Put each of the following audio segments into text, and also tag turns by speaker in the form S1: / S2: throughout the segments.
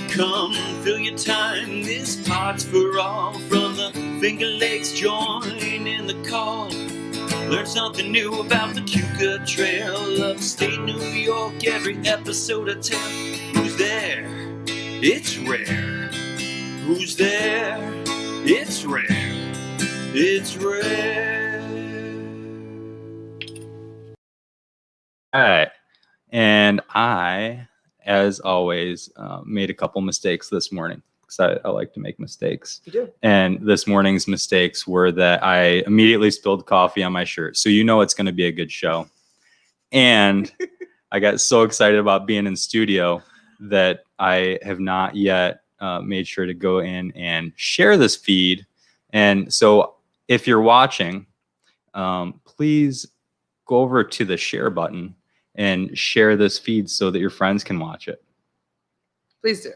S1: Come fill your time, this pot's for all. From the Finger Lakes, join in the call. Learn something new about the Cuca Trail. Upstate New York, every episode I tell. Who's there? It's rare. Who's there? It's rare. It's rare.
S2: All right. And I, as always, made a couple mistakes this morning because I like to make mistakes.
S3: You do.
S2: And this morning's mistakes were that I immediately spilled coffee on my shirt. So you know it's going to be a good show. And I got so excited about being in studio that I have not yet made sure to go in and share this feed. And so if you're watching, please go over to the share button and share this feed so that your friends can watch it.
S3: Please do.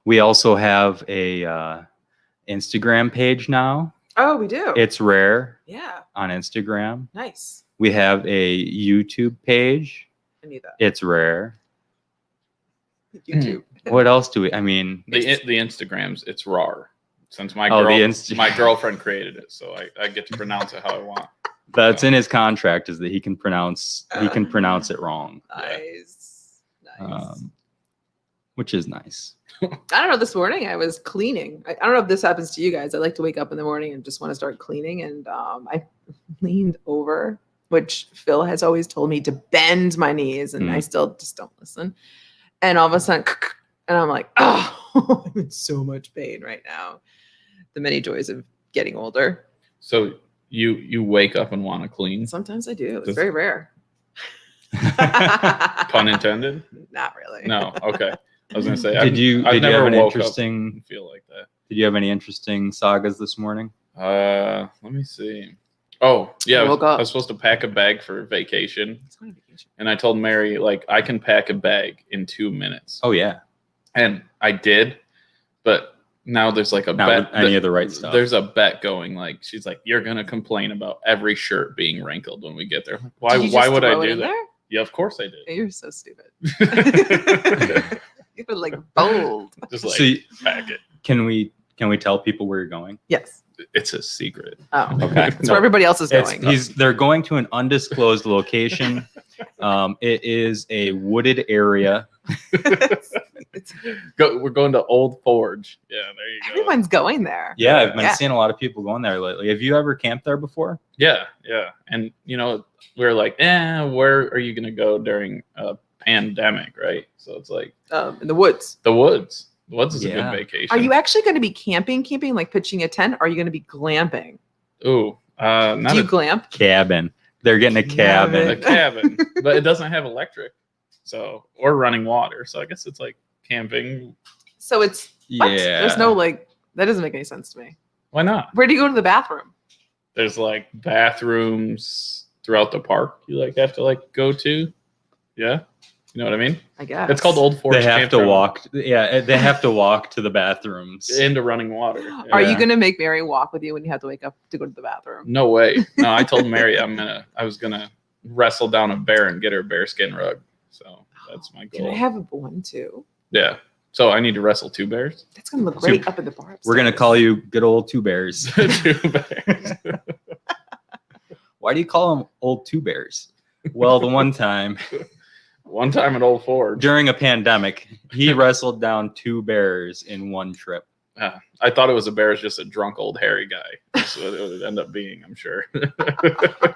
S2: We also have a Instagram page now.
S3: Oh, we do.
S2: It's Rahr.
S3: Yeah.
S2: On Instagram.
S3: Nice.
S2: We have a YouTube page.
S3: I knew that.
S2: It's Rahr.
S3: YouTube.
S2: What else do we? I mean,
S4: the Instagrams. It's Rahr. Since my girlfriend created it, so I get to pronounce it how I want.
S2: That's in his contract, is that he can pronounce it wrong.
S3: Nice.
S2: Which is nice.
S3: I don't know. This morning I was cleaning. I don't know if this happens to you guys. I like to wake up in the morning and just want to start cleaning. And I leaned over, which Phil has always told me to bend my knees, and I still just don't listen. And all of a sudden, and I'm like, oh, I'm in so much pain right now. The many joys of getting older.
S4: So you wake up and want to clean?
S3: Sometimes I do. It's very rare.
S4: Pun intended?
S3: Not really.
S4: No. Okay. I was gonna say.
S2: Did you have an interesting?
S4: Feel like that.
S2: Did you have any interesting sagas this morning?
S4: Let me see. Oh yeah, I was supposed to pack a bag for vacation.
S3: It's going to vacation.
S4: And I told Mary, like, I can pack a bag in 2 minutes.
S2: Oh yeah.
S4: And I did, but now there's like a bet.
S2: Any of the right stuff.
S4: There's a bet going. Like, she's like, you're gonna complain about every shirt being wrinkled when we get there. Why would I do that?
S3: There?
S4: Yeah, of course I did.
S3: You're so stupid. You're like bold.
S4: Just like pack it.
S2: Can we tell people where you're going?
S3: Yes.
S4: It's a secret.
S3: Oh,
S2: okay.
S3: It's where everybody else is going.
S2: They're going to an undisclosed location. It is a wooded area.
S4: We're going to Old Forge. Yeah, there you go.
S3: Everyone's going there.
S2: Yeah, I've been seeing a lot of people going there lately. Have you ever camped there before?
S4: Yeah. And we're like, where are you gonna go during a pandemic, right? So it's like
S3: in the woods.
S4: The woods. The woods is a good vacation.
S3: Are you actually going to be camping, like pitching a tent? Or are you going to be glamping?
S4: Ooh,
S3: do you glamp?
S2: Cabin. They're getting a cabin.
S4: A cabin, but it doesn't have electric, or running water. So I guess it's like camping.
S3: So it's There's no that doesn't make any sense to me.
S4: Why not?
S3: Where do you go to the bathroom?
S4: There's like bathrooms throughout the park. You have to go to. Yeah. You know what I mean?
S3: I guess.
S4: It's called Old Forge.
S2: They have to walk. Yeah, they have to walk to the bathrooms.
S4: Into running water. Yeah.
S3: Are you going to make Mary walk with you when you have to wake up to go to the bathroom?
S4: No way. No, I told Mary I was going to wrestle down a bear and get her bearskin rug. So that's my goal.
S3: Can I have one too?
S4: Yeah. So I need to wrestle 2 bears?
S3: That's going to look great up in the bar.
S2: We're going to call you good old 2 bears.
S4: 2 bears.
S2: Why do you call them old 2 bears? Well, the one time
S4: at Old Forge.
S2: During a pandemic, he wrestled down 2 bears in one trip.
S4: I thought it was a bear. It's just a drunk old hairy guy. That's what it would end up being, I'm sure.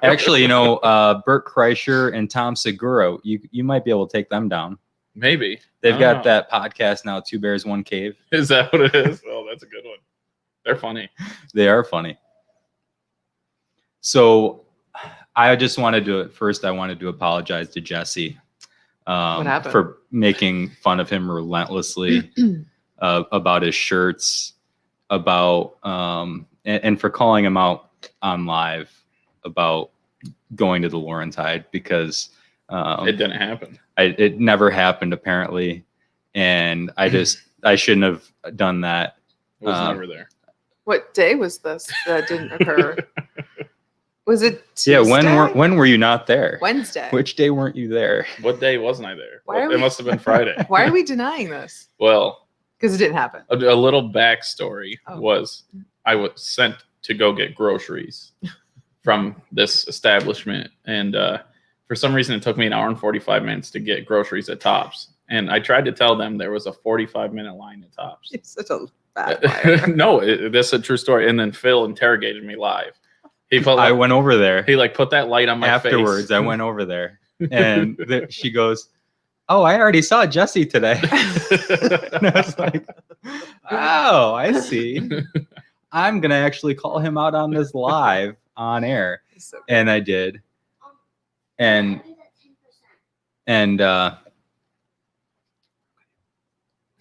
S2: Actually, Bert Kreischer and Tom Segura, you might be able to take them down.
S4: Maybe.
S2: They've got that podcast now, 2 Bears, 1 Cave.
S4: Is that what it is? Oh, that's a good one. They're funny.
S2: They are funny. So I just wanted to, apologize to Jesse for making fun of him relentlessly about his shirts, about and for calling him out on live about going to the Laurentide, because
S4: it didn't happen.
S2: It never happened apparently, and I shouldn't have done that.
S4: It was never there.
S3: What day was this that didn't occur? Was it Tuesday?
S2: Yeah, when were you not there?
S3: Wednesday.
S2: Which day weren't you there?
S4: What day wasn't I there?
S3: Why are
S4: It
S3: we-
S4: must have been Friday.
S3: Why are we denying this?
S4: Well,
S3: Because it didn't happen.
S4: a little backstory
S3: Oh.
S4: was I was sent to go get groceries from this establishment, and for some reason it took me an hour and 45 minutes to get groceries at Tops. And I tried to tell them there was a 45-minute line at Tops.
S3: You're such a bad liar.
S4: No, this is a true story. And then Phil interrogated me live. He put
S2: I
S4: like,
S2: went over there.
S4: he like put that light on my
S2: Afterwards,
S4: face.
S2: I went over there, and she goes, "Oh, I already saw Jesse today." And I was like, "Oh, I see. I'm gonna actually call him out on this live on air,"
S3: So
S2: and I did. And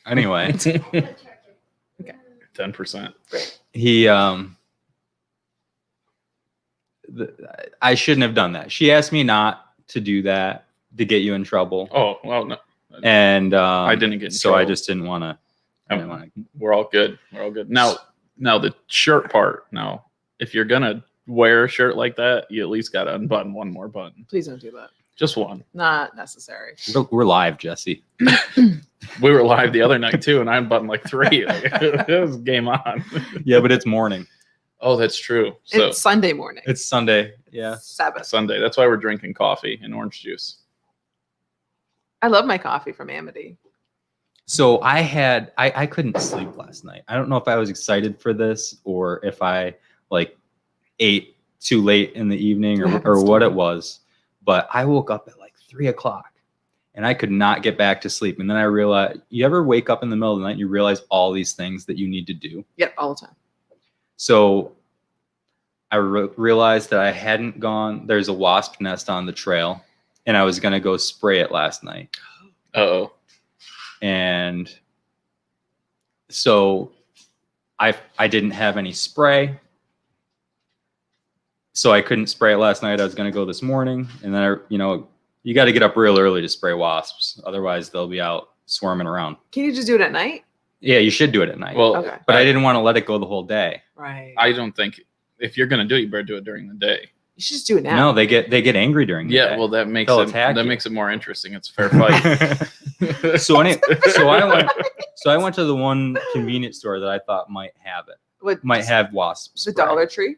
S2: anyway,
S4: 10%.
S2: he I shouldn't have done that. She asked me not to do that to get you in trouble,
S4: Oh, well, no.
S2: and
S4: I didn't get in
S2: so I
S4: trouble.
S2: just didn't want to.
S4: We're all good. We're all good. Now the shirt part. Now, if you're gonna wear a shirt like that, you at least got to unbutton one more button.
S3: please don't do that.
S4: Just one.
S3: Not necessary.
S2: We're live, Jesse.
S4: We were live the other night too, and I unbuttoned like 3. Like, it was game on.
S2: Yeah, but it's morning.
S4: Oh, that's true. So
S3: It's Sunday morning.
S2: It's Sunday. Yeah.
S3: Sabbath.
S4: Sunday. That's why we're drinking coffee and orange juice.
S3: I love my coffee from Amity.
S2: So I couldn't sleep last night. I don't know if I was excited for this or if I like ate too late in the evening or what it was, but I woke up at like 3 o'clock and I could not get back to sleep. And then I realized, you ever wake up in the middle of the night and you realize all these things that you need to do?
S3: Yep, all the time.
S2: So I realized that I hadn't gone, there's a wasp nest on the trail and I was going to go spray it last night.
S4: Uh-oh.
S2: And so I didn't have any spray. So I couldn't spray it last night. I was going to go this morning. And then, you got to get up real early to spray wasps. Otherwise, they'll be out swarming around.
S3: Can you just do it at night?
S2: Yeah, you should do it at night.
S4: Well,
S3: Okay.
S2: but I didn't want to let it go the whole day.
S3: Right.
S4: I don't think if you're gonna do it, you better do it during the day.
S3: You should just do it now.
S2: No, they get angry during the
S4: Yeah,
S2: day.
S4: well, that makes
S2: They'll
S4: it
S2: attack you.
S4: more interesting. It's a fair fight.
S2: so I went to the one convenience store that I thought might have it.
S3: What,
S2: Might have wasps.
S3: the Dollar Tree?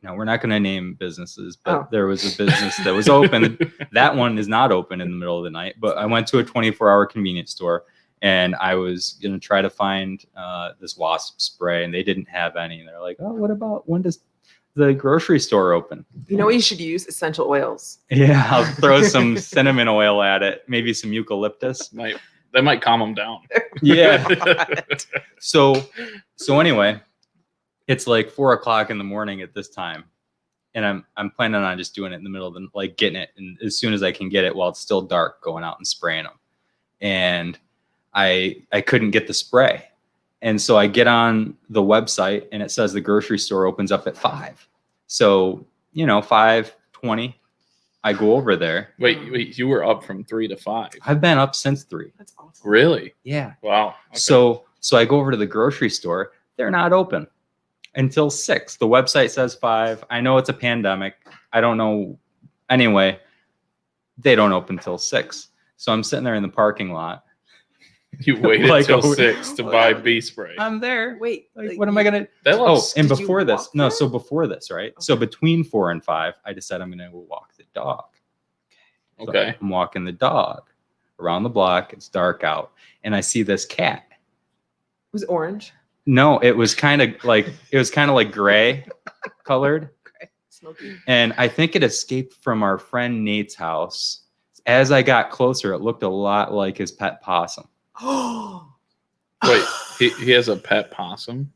S2: No, we're not going to name businesses, but
S3: Oh.
S2: there was a business that was open. That one is not open in the middle of the night, but I went to a 24-hour convenience store and I was going to try to find this wasp spray and they didn't have any. And they're like, "Oh, what about when does the grocery store open?"
S3: You know what you should use? Essential oils.
S2: Yeah, I'll throw some cinnamon oil at it, maybe some eucalyptus.
S4: That might calm them down.
S2: Yeah. So anyway, it's like 4 o'clock in the morning at this time. And I'm planning on just doing it in the middle of the, like getting it. And as soon as I can get it while it's still dark, going out and spraying them. And I couldn't get the spray. And so I get on the website and it says the grocery store opens up at 5. So, 5:20, I go over there.
S4: Wait, you were up from 3 to 5.
S2: I've been up since 3.
S3: That's awesome.
S4: Really?
S2: Yeah.
S4: Wow. Okay.
S2: So I go over to the grocery store. They're not open until 6. The website says 5. I know it's a pandemic. I don't know. Anyway, they don't open till 6. So I'm sitting there in the parking lot.
S4: You waited
S2: Like
S4: till
S2: a-
S4: 6 to buy bee spray.
S2: I'm there.
S3: Wait.
S2: Like, what am I gonna?
S4: That
S2: Oh,
S4: looks,
S2: and
S3: Did you
S2: before this,
S3: walk
S2: no.
S3: there?
S2: So before this, right? So between 4 and 5, I decided I'm gonna go walk the dog. So
S4: okay.
S2: I'm walking the dog around the block. It's dark out, and I see this cat.
S3: It was orange.
S2: No, it was kind of like gray colored.
S3: Okay. Smoky.
S2: And I think it escaped from our friend Nate's house. As I got closer, it looked a lot like his pet possum.
S3: Oh.
S4: Wait, he has a pet possum?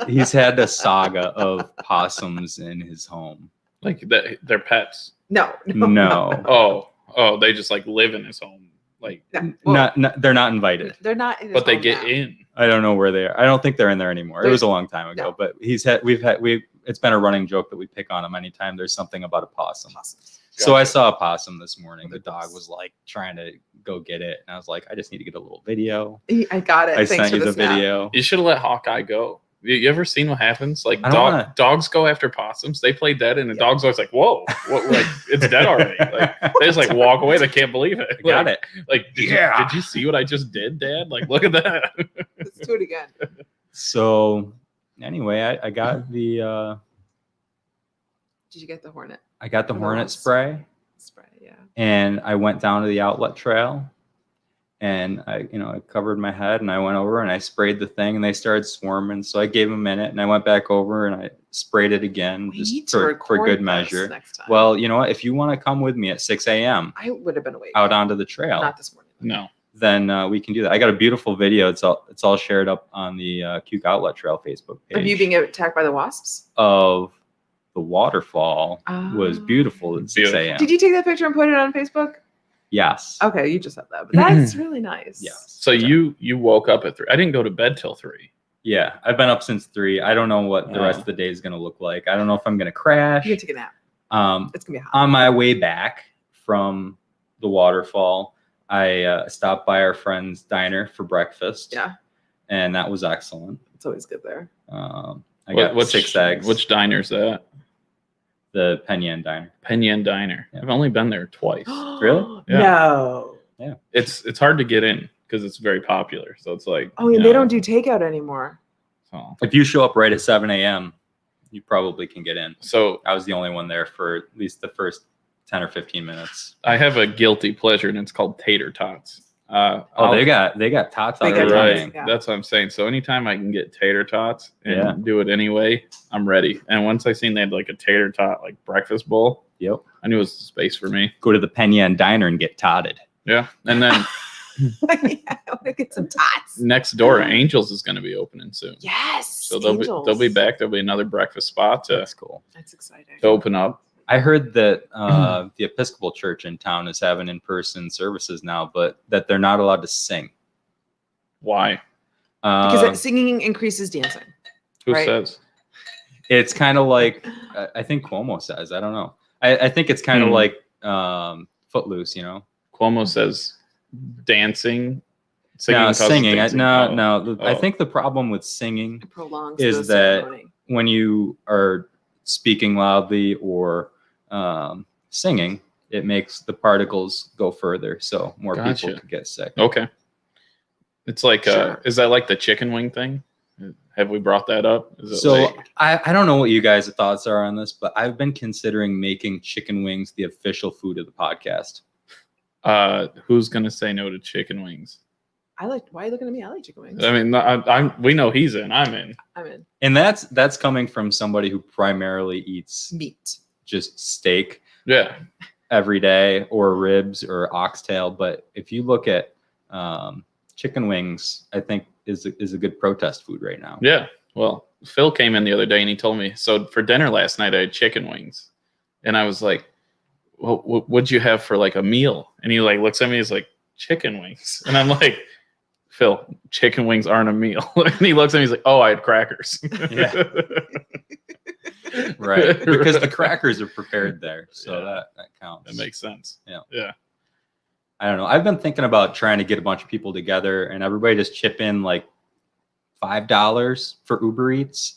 S2: He's had a saga of possums in his home.
S4: Like they're pets?
S3: No.
S2: No.
S4: Oh, they just like live in his home. Like,
S3: No. Well,
S2: Not they're not invited.
S3: they're not in his
S4: but they
S3: home
S4: get
S3: now.
S4: in.
S2: I don't know where they are. I don't think they're in there anymore. It was a long time ago,
S3: No.
S2: but it's been a running joke that we pick on him anytime there's something about a possum.
S3: Possums.
S2: So I
S4: Gotcha.
S2: saw a possum this morning. The dog was like trying to go get it. And I was like, I just need to get a little video.
S3: I got it.
S2: I
S3: Thanks
S2: sent
S3: for
S2: you the
S3: snap.
S2: video.
S4: You should have let Hawkeye go. You ever seen what happens? Like
S2: I don't wanna-
S4: dogs go after possums. They play dead, and the dog's always like, "Whoa, what, like it's dead already!" Like they just like walk away. They can't believe it.
S2: Got it.
S4: Like, did you see what I just did, Dad? Like, look at that.
S3: Let's do it again.
S2: So anyway, I got the
S3: Did you get the Hornet
S2: I got the
S3: For the
S2: Hornet
S3: wasps.
S2: spray,
S3: spray? Yeah.
S2: and I went down to the outlet trail, and I covered my head, and I went over and I sprayed the thing, and they started swarming. So I gave them a minute, and I went back over and I sprayed it again,
S3: We need
S2: just
S3: to
S2: for
S3: record
S2: good
S3: this
S2: measure.
S3: next time.
S2: Well, you know what? If you want to come with me at 6 a.m.
S3: I would have been awake.
S2: out onto the trail,
S3: Not this morning.
S4: No.
S2: then we can do that. I got a beautiful video. It's all shared up on the Cuke Outlet Trail Facebook page.
S3: Of you being attacked by the wasps?
S2: Of the waterfall was
S3: Oh.
S2: beautiful at 6
S4: Beautiful.
S2: a.m.
S3: Did you take that picture and put it on Facebook?
S2: Yes.
S3: Okay, you just said that, but that's really nice.
S2: Yes.
S4: So you woke up at 3. I didn't go to bed till 3.
S2: Yeah, I've been up since 3. I don't know what the rest of the day is going to look like. I don't know if I'm going to crash.
S3: You can take a nap. It's gonna be hot.
S2: On my way back from the waterfall, I stopped by our friend's diner for breakfast.
S3: Yeah,
S2: And that was excellent.
S3: it's always good there.
S2: I got 6 eggs.
S4: Which diner's that?
S2: The Penyan Diner.
S4: Penyan Diner.
S2: Yeah.
S4: I've only been there twice.
S2: Really?
S4: Yeah.
S3: No.
S4: It's hard to get in because it's very popular. So it's like,
S3: Oh, yeah, they don't do takeout anymore.
S2: If you show up right at 7 a.m., you probably can get in.
S4: So
S2: I was the only one there for at least the first 10 or 15 minutes.
S4: I have a guilty pleasure, and it's called tater tots.
S2: They got tots
S3: They
S2: out
S3: got
S2: of
S3: tots,
S2: running.
S3: yeah.
S4: That's what I'm saying. So anytime I can get tater tots and
S2: Yeah.
S4: do it anyway, I'm ready. And once I seen they had like a tater tot like breakfast bowl,
S2: Yep.
S4: I knew it was the space for me.
S2: Go to the Penyan Diner and get totted.
S4: Yeah. And then
S3: Yeah, I want to get some tots.
S4: next door, Angels is going to be opening soon.
S3: Yes.
S4: So they'll be back. There'll be another breakfast spot to
S2: That's cool.
S3: That's exciting.
S4: open up.
S2: I heard that the Episcopal Church in town is having in-person services now, but that they're not allowed to sing.
S4: Why?
S3: Because singing increases dancing.
S4: Who
S3: Right.
S4: says?
S2: It's kind of like, I think Cuomo says, I don't know. I think it's kind of like Footloose,
S4: Cuomo says dancing,
S2: No,
S4: causes
S2: singing.
S4: dancing.
S2: I
S4: Oh.
S2: think the problem with singing
S3: It prolongs
S2: Is
S3: the
S2: that-
S3: ceremony.
S2: when you are speaking loudly or singing, it makes the particles go further, so more people
S4: Gotcha.
S2: could get sick.
S4: Okay. It's like,
S3: Sure.
S4: is that like the chicken wing thing? Have we brought that up? Is it
S2: So
S4: like,
S2: I don't know what you guys' thoughts are on this, but I've been considering making chicken wings the official food of the podcast.
S4: who's gonna say no to chicken wings?
S3: Why are you looking at me? I like chicken wings.
S4: I mean, we know he's in. I'm in.
S3: I'm in.
S2: And that's coming from somebody who primarily eats
S3: Meat.
S2: just steak
S4: Yeah.
S2: every day or ribs or oxtail. But if you look at chicken wings, I think is a good protest food right now.
S4: Yeah. Well, Phil came in the other day and he told me, so for dinner last night, I had chicken wings. And I was like, well, what'd you have for like a meal? And he like looks at me, he's like, chicken wings. And I'm like, Phil, chicken wings aren't a meal. And he looks at me, he's like, oh, I had crackers.
S2: Yeah. Right. Because the crackers are prepared there. So
S4: Yeah.
S2: that counts.
S4: That makes sense.
S2: Yeah.
S4: Yeah.
S2: I don't know. I've been thinking about trying to get a bunch of people together and everybody just chip in like $5 for Uber Eats.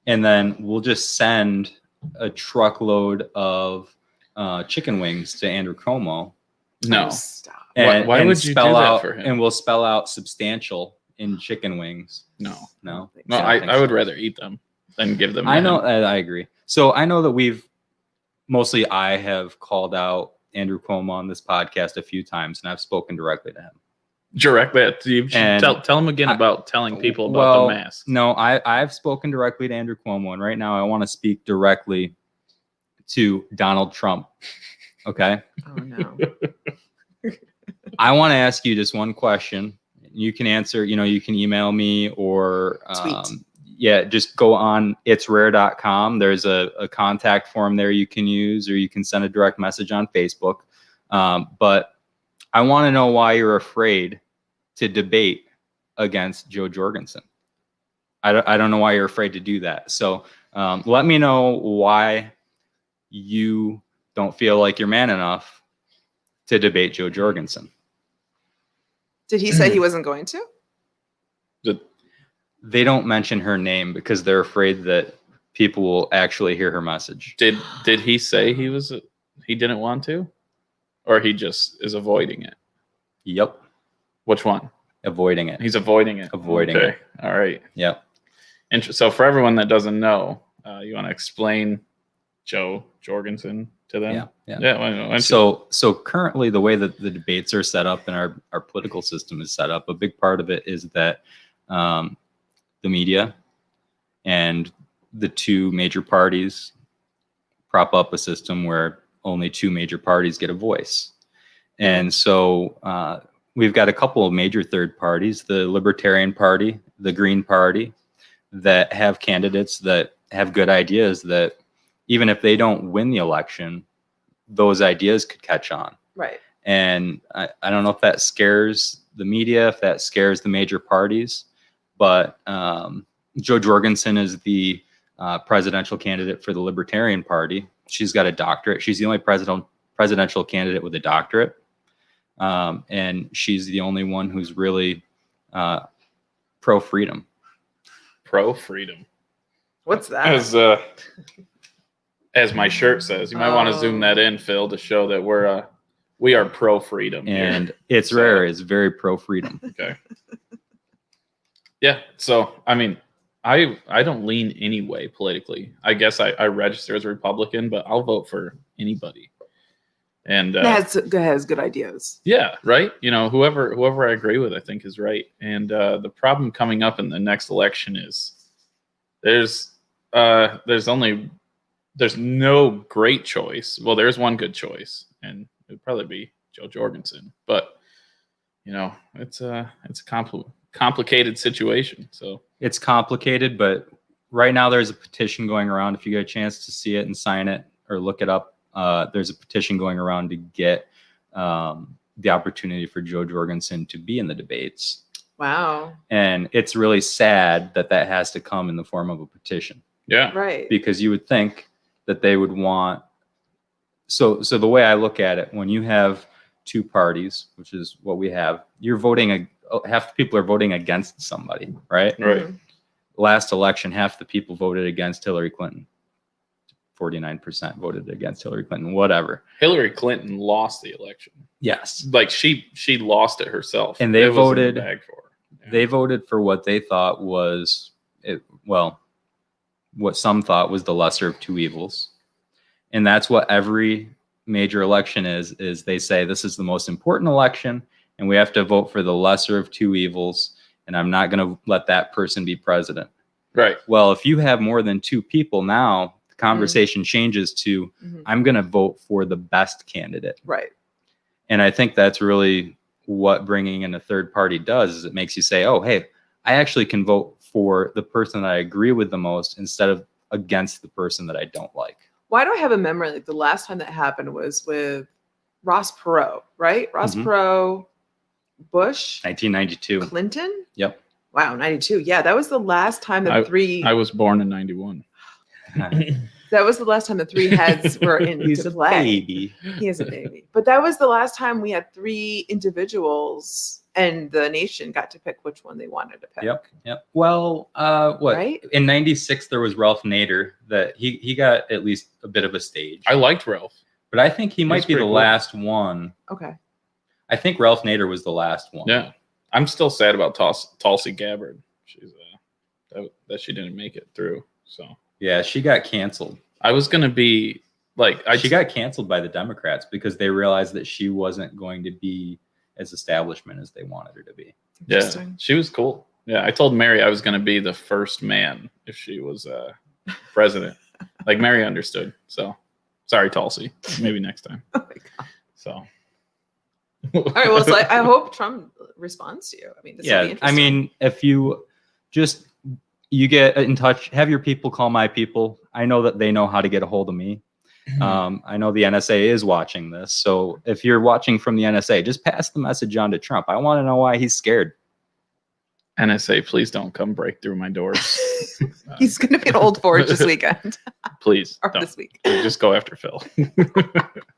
S2: And then we'll just send a truckload of chicken wings to Andrew Como.
S4: No.
S3: Oh, stop.
S2: And,
S4: Why
S2: and
S4: would you do
S2: spell
S4: that
S2: out,
S4: for him?
S2: And we'll spell out substantial in chicken wings.
S4: No.
S2: No.
S4: No,
S2: I don't think
S4: I would
S2: so.
S4: rather eat them than give them.
S2: I
S4: to
S2: know.
S4: him.
S2: I agree. So I know that mostly I have called out Andrew Cuomo on this podcast a few times, and I've spoken directly to him.
S4: Directly. You should
S2: And
S4: tell him again about telling people about
S2: well,
S4: the mask.
S2: No, I've spoken directly to Andrew Cuomo, and right now I want to speak directly to Donald Trump. Okay.
S3: Oh no.
S2: I want to ask you just one question. You can answer, you can email me or
S3: Tweet.
S2: just go on itsrare.com. There's a contact form there you can use, or you can send a direct message on Facebook. But I want to know why you're afraid to debate against Joe Jorgensen. I don't know why you're afraid to do that. So let me know why you don't feel like you're man enough to debate Joe Jorgensen.
S3: Did he say he wasn't going to?
S2: They don't mention her name because they're afraid that people will actually hear her message.
S4: Did he say he didn't want to, or he just is avoiding it?
S2: Yep.
S4: Which one?
S2: Avoiding it.
S4: He's avoiding it.
S2: Avoiding
S4: okay.
S2: it.
S4: All right.
S2: Yep.
S4: So for everyone that doesn't know, you want to explain Joe Jorgensen to them?
S2: Yeah.
S4: Why don't you?
S2: So currently the way that the debates are set up and our political system is set up, a big part of it is that the media and the two major parties prop up a system where only two major parties get a voice. And so we've got a couple of major third parties, the Libertarian Party, the Green Party, that have candidates that have good ideas that even if they don't win the election, those ideas could catch on.
S3: Right.
S2: And I don't know if that scares the media, if that scares the major parties, but Jo Jorgensen is the presidential candidate for the Libertarian Party. She's got a doctorate. She's the only presidential candidate with a doctorate. And she's the only one who's really pro-freedom.
S4: Pro-freedom.
S3: What's that?
S4: As my shirt says. You might want to zoom that in, Phil, to show that we are pro-freedom.
S2: And it's rare. It's very pro-freedom.
S4: Okay. Yeah. So, I mean, I don't lean any way politically. I guess I register as a Republican, but I'll vote for anybody. And
S3: has good ideas.
S4: Yeah, right. You know, whoever I agree with, I think is right. And the problem coming up in the next election is there's no great choice. Well, there's one good choice, and it would probably be Jo Jorgensen. But you know, it's a complicated situation. So
S2: it's complicated, but right now there's a petition going around. If you get a chance to see it and sign it or look it up, there's a petition going around to get the opportunity for Jo Jorgensen to be in the debates.
S3: Wow.
S2: And it's really sad that has to come in the form of a petition.
S4: Yeah.
S3: Right.
S2: Because you would think that they would want. So the way I look at it, when you have two parties, which is what we have, you're voting. Half the people are voting against somebody, right?
S4: Right.
S3: Mm-hmm.
S2: Last election, half the people voted against Hillary Clinton. 49% voted against Hillary Clinton. Whatever.
S4: Hillary Clinton lost the election.
S2: Yes.
S4: Like she lost it herself,
S2: and they voted.
S4: It was in the bag for her. Yeah.
S2: They voted for what they thought was what some thought was the lesser of two evils. And that's what every major election is they say this is the most important election and we have to vote for the lesser of two evils. And I'm not going to let that person be president.
S4: Right.
S2: Well, if you have more than two people now, the conversation changes to I'm going to vote for the best candidate.
S3: Right.
S2: And I think that's really what bringing in a third party does is it makes you say, oh, hey, I actually can vote for the person that I agree with the most instead of against the person that I don't like.
S3: Why do I have a memory like the last time that happened was with Ross Perot, right? Ross Perot, Bush,
S2: 1992.
S3: Clinton?
S2: Yep.
S3: Wow, 92. Yeah, that was the last time that
S4: I was born in 91.
S3: That was the last time the three heads were in
S2: He's
S3: to
S2: a
S3: play.
S2: baby.
S3: He is a baby. But that was the last time we had three individuals and the nation got to pick which one they wanted to pick.
S2: Yep. Well,
S3: Right?
S2: In 96, there was Ralph Nader that he got at least a bit of a stage.
S4: I liked Ralph.
S2: But I think he might be the
S4: pretty cool.
S2: last one.
S3: Okay.
S2: I think Ralph Nader was the last one.
S4: Yeah. I'm still sad about Tulsi Gabbard. She's that she didn't make it through. So
S2: Yeah, she got canceled.
S4: I was gonna be like
S2: She got canceled by the Democrats because they realized that she wasn't going to be as establishment as they wanted her to be.
S4: Yeah, she was cool. Yeah, I told Mary I was gonna be the first man if she was president. Like Mary understood. So sorry, Tulsi. Maybe next time.
S3: Oh my God.
S4: So.
S3: All right. Well, so I hope Trump responds to you. I mean, this will be interesting.
S2: I mean, if you get in touch, have your people call my people. I know that they know how to get a hold of me. I know the NSA is watching this. So if you're watching from the NSA, just pass the message on to Trump. I want to know why he's scared.
S4: NSA, please don't come break through my doors.
S3: He's going to be an Old Forge this weekend.
S4: Please.
S3: Or
S4: don't.
S3: this week.
S4: Just go after Phil.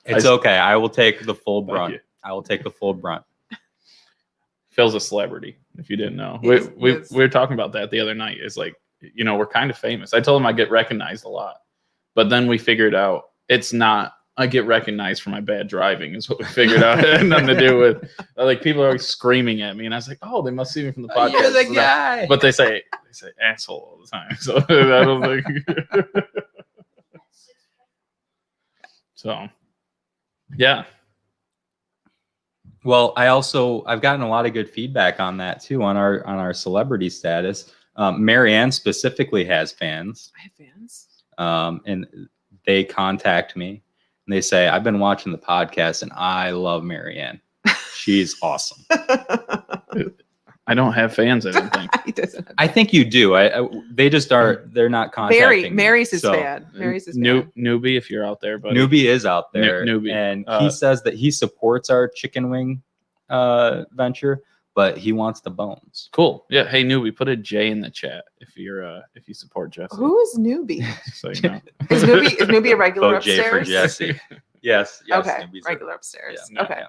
S2: It's okay. I will take the full brunt.
S4: you.
S2: I will take the full brunt.
S4: Phil's a celebrity. If you didn't know,
S3: Yes,
S4: we
S3: yes.
S4: were talking about that the other night. It's like, you know, we're kind of famous. I told him I get recognized a lot, but then we figured out it's not. I get recognized for my bad driving is what we figured out. It had nothing to do with like people are always screaming at me, and I was like, oh, they must see me from the podcast.
S2: You're the
S4: So
S2: guy.
S4: but they say asshole all the time. So I don't think. So, yeah.
S2: Well, I've gotten a lot of good feedback on that too, on our celebrity status. Marianne specifically has fans,
S3: I have fans.
S2: and they contact me and they say, I've been watching the podcast and I love Marianne. She's awesome.
S4: I don't have fans, I don't think.
S3: He doesn't have
S2: I think you do. They just are. They're not contacting me.
S3: Mary's his
S2: So,
S3: fan. Mary's his fan.
S4: Newbie, if you're out there, buddy.
S2: Newbie is out there,
S4: Newbie.
S2: and he says that he supports our chicken wing venture, but he wants the bones.
S4: Cool. Yeah. Hey, Newbie, put a J in the chat if you support Jesse.
S3: Who is Newbie?
S4: So you know.
S3: Is Newbie a regular
S2: Vote J for
S3: upstairs?
S2: Jesse. Yes.
S3: Okay,
S2: Newbie's
S3: regular upstairs.
S2: Yeah,
S3: Okay.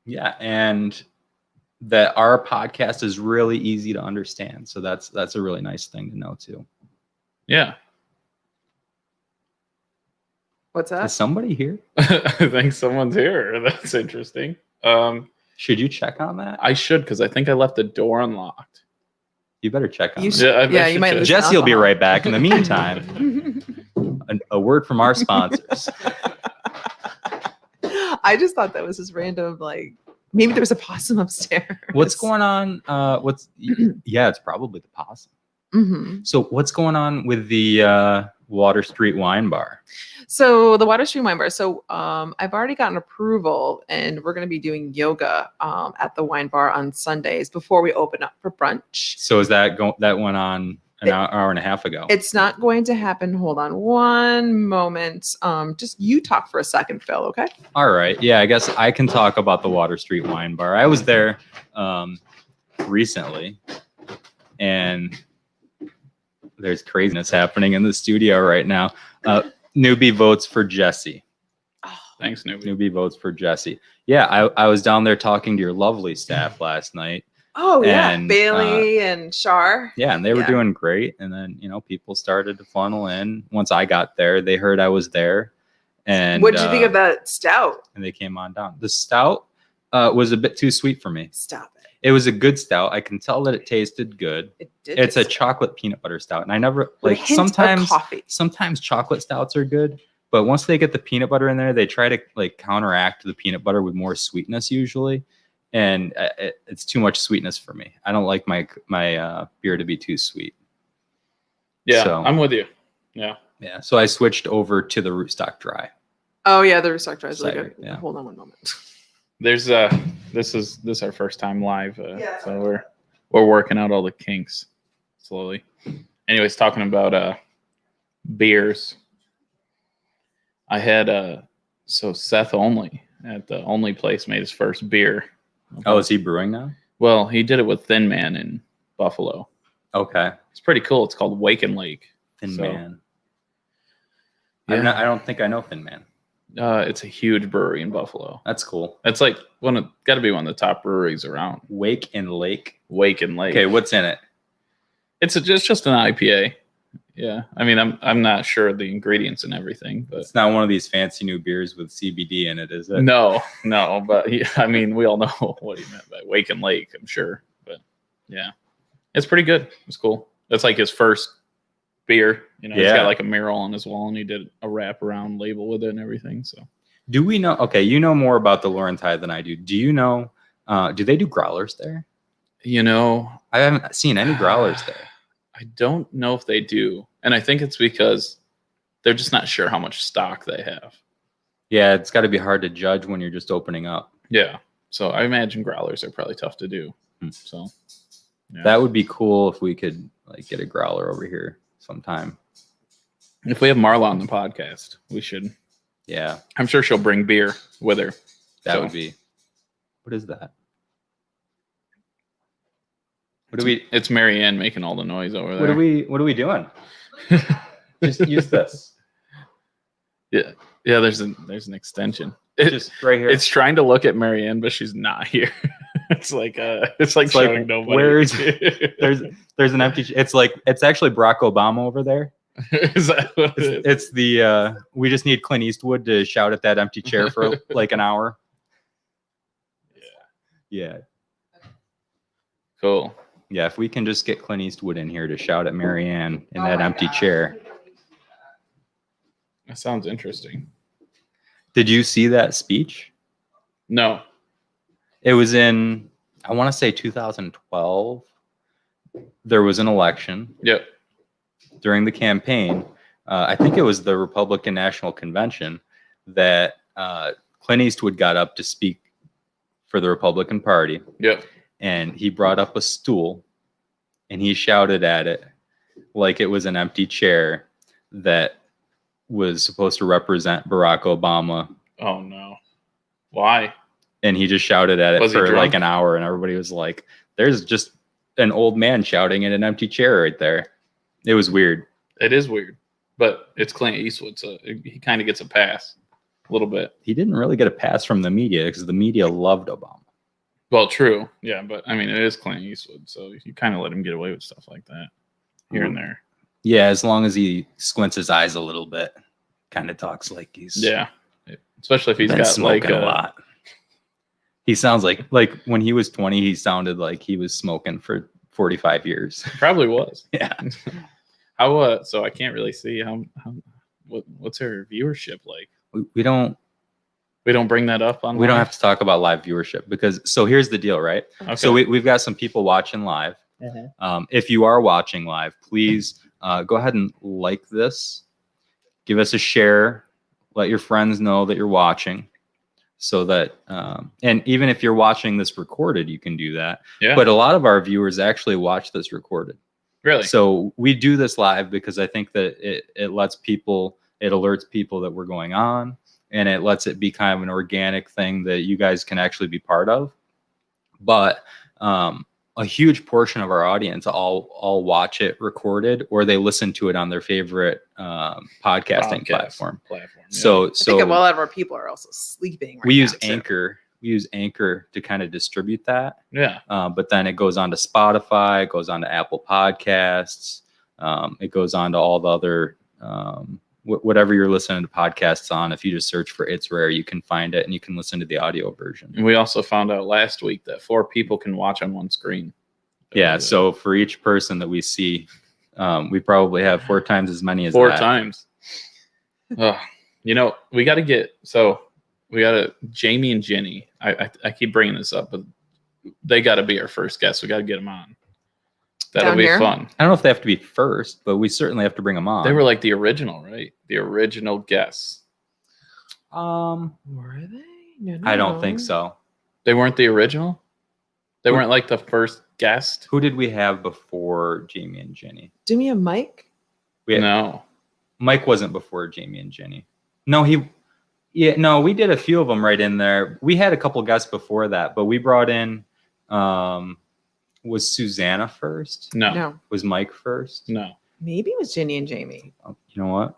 S2: Yeah, and that our podcast is really easy to understand. So that's a really nice thing to know too.
S4: Yeah.
S3: What's that?
S2: Is somebody here?
S4: I think someone's here. That's interesting.
S2: Should you check on that?
S4: I should, because I think I left the door unlocked.
S2: You better check on
S3: You
S2: that.
S3: should-
S4: I
S3: Yeah, you
S4: should
S3: might
S4: check.
S3: lose
S2: Jesse will be
S3: alcohol.
S2: right back. In the meantime, a word from our sponsors.
S3: I just thought that was just random. Like maybe there was a possum upstairs.
S2: What's going on? Yeah, it's probably the possum.
S3: Mm-hmm.
S2: So what's going on with the Water Street Wine Bar?
S3: So the Water Street Wine Bar. So I've already gotten approval, and we're going to be doing yoga at the wine bar on Sundays before we open up for brunch.
S2: So is that went on an hour and a half ago?
S3: It's not going to happen. Hold on one moment. Just you talk for a second, Phil. Okay.
S2: All right. Yeah, I guess I can talk about the Water Street Wine Bar. I was there recently, and there's craziness happening in the studio right now. Newbie votes for Jesse.
S4: Thanks, Newbie.
S2: Newbie votes for Jesse. Yeah, I was down there talking to your lovely staff last night.
S3: Oh yeah,
S2: And,
S3: Bailey and Shar.
S2: Yeah, and they were
S3: Yeah.
S2: doing great. And then, people started to funnel in. Once I got there, they heard I was there. And
S3: What did you think of that stout?
S2: And they came on down. The stout was a bit too sweet for me.
S3: Stop it.
S2: It was a good stout. I can tell that it tasted good.
S3: It did.
S2: It's a
S3: taste
S2: chocolate peanut butter stout. And I never
S3: good.
S2: like
S3: A hint of coffee.
S2: sometimes chocolate stouts are good, but once they get the peanut butter in there, they try to like counteract the peanut butter with more sweetness usually. And it's too much sweetness for me. I don't like my beer to be too sweet.
S4: Yeah,
S2: So-
S4: I'm with you. Yeah.
S2: Yeah. So I switched over to the Rootstock Dry.
S3: Oh yeah, the Rootstock Dry is really
S2: Cider,
S3: good.
S2: yeah.
S3: Hold on one moment.
S4: There's this is our first time live,
S3: Yeah.
S4: so we're working out all the kinks slowly. Anyways, talking about beers. I had so Seth Only at the Only Place made his first beer.
S2: Oh, is he brewing now?
S4: Well, he did it with Thin Man in Buffalo.
S2: Okay.
S4: It's pretty cool. It's called Wake and Lake.
S2: Thin
S4: So,
S2: Man.
S4: Yeah.
S2: I don't think I know Thin Man.
S4: It's a huge brewery in Buffalo.
S2: That's cool.
S4: It's like got to be one of the top breweries around.
S2: Wake and Lake.
S4: Wake and Lake.
S2: Okay, what's in it?
S4: It's just an IPA. Yeah, I mean, I'm not sure of the ingredients and everything, but
S2: It's not one of these fancy new beers with CBD in it, is it?
S4: no, but I mean, we all know what he meant by Wake and Lake, I'm sure, but yeah, it's pretty good. It's cool. That's like his first beer. He's
S2: Yeah.
S4: got like a mural on his wall, and he did a wraparound label with it and everything. So
S2: Do we know? Okay, you know more about the Laurentide than I do. Do you know? Do they do growlers there?
S4: I
S2: I haven't seen any growlers there.
S4: don't know if they do, and I think it's because they're just not sure how much stock they have.
S2: Yeah, it's got to be hard to judge when you're just opening up.
S4: Yeah, so I imagine growlers are probably tough to do.
S2: Hmm.
S4: So yeah.
S2: That would be cool if we could like get a growler over here sometime.
S4: If we have Marla on the podcast, we should.
S2: Yeah,
S4: I'm sure she'll bring beer with her.
S2: that
S4: So,
S2: would be. What is that? What do we?
S4: It's Marianne making all the noise over there.
S2: What are we doing? Just use this.
S4: Yeah. Yeah, there's an extension.
S2: Just right here.
S4: It's trying to look at Marianne, but she's not here. It's like showing nobody.
S2: Where's there's an empty. It's actually Barack Obama over there.
S4: Is that what it is?
S2: It's the we just need Clint Eastwood to shout at that empty chair for like an hour. Yeah.
S4: Cool.
S2: Yeah, if we can just get Clint Eastwood in here to shout at Marianne in that empty chair.
S4: That sounds interesting.
S2: Did you see that speech?
S4: No.
S2: It was in, I want to say 2012. There was an election.
S4: Yep.
S2: During the campaign. I think it was the Republican National Convention that Clint Eastwood got up to speak for the Republican Party.
S4: Yep.
S2: And he brought up a stool and he shouted at it like it was an empty chair that was supposed to represent Barack Obama.
S4: Oh no. Why?
S2: And he just shouted at it
S4: Was he
S2: for
S4: drunk?
S2: like an hour and everybody was like, there's just an old man shouting at an empty chair right there. It was weird.
S4: It is weird, but it's Clint Eastwood, so he kind of gets a pass a little bit.
S2: He didn't really get a pass from the media because the media loved Obama.
S4: Well, true. Yeah, but I mean, it is Clint Eastwood, so you kind of let him get away with stuff like that here and there.
S2: Yeah, as long as he squints his eyes a little bit, kind of talks like he's
S4: Yeah, especially if he's
S2: been
S4: got
S2: smoking
S4: like
S2: a lot. He sounds like when he was 20, he sounded like he was smoking for 45 years.
S4: Probably was.
S2: Yeah.
S4: How so I can't really see what's her viewership like.
S2: We don't
S4: bring that up on.
S2: we don't have to talk about live viewership because so here's the deal, right?
S4: Okay.
S2: So we've got some people watching live. If you are watching live, please go ahead and like this, give us a share, let your friends know that you're watching, so that and even if you're watching this recorded, you can do that.
S4: Yeah.
S2: But a lot of our viewers actually watch this recorded.
S4: Really?
S2: So we do this live because I think that it lets people, it alerts people that we're going on, and it lets it be kind of an organic thing that you guys can actually be part of. But a huge portion of our audience all watch it recorded, or they listen to it on their favorite podcasting platform.
S4: Yeah.
S2: So
S3: I think a lot of our people are also sleeping. Right
S2: we
S3: now,
S2: use
S3: too.
S2: Anchor. We use Anchor to kind of distribute that.
S4: Yeah.
S2: But then it goes on to Spotify, it goes on to Apple Podcasts, it goes on to all the other, whatever you're listening to podcasts on. If you just search for It's Rare, you can find it and you can listen to the audio version.
S4: And we also found out last week that 4 people can watch on one screen.
S2: Yeah. So for each person that we see, we probably have 4 times as many as
S4: 4
S2: that.
S4: times. We got to Jamie and Jenny. I keep bringing this up, but they got to be our first guests. We got to get them on. That'll
S3: Down
S4: be
S3: here?
S4: fun.
S2: I don't know if they have to be first, but we certainly have to bring them on.
S4: They were like the original, right? The original guests.
S3: Were they? No,
S2: I don't think so.
S4: They weren't the original? They weren't like the first guest?
S2: Who did we have before Jamie and Jenny?
S3: Do me a mic.
S2: We had,
S4: No.
S2: Mike wasn't before Jamie and Jenny. No, we did a few of them right in there. We had a couple guests before that, but we brought in, was Susanna first?
S4: No.
S2: Was Mike first?
S4: No.
S3: Maybe it was Ginny and Jamie.
S2: You know what?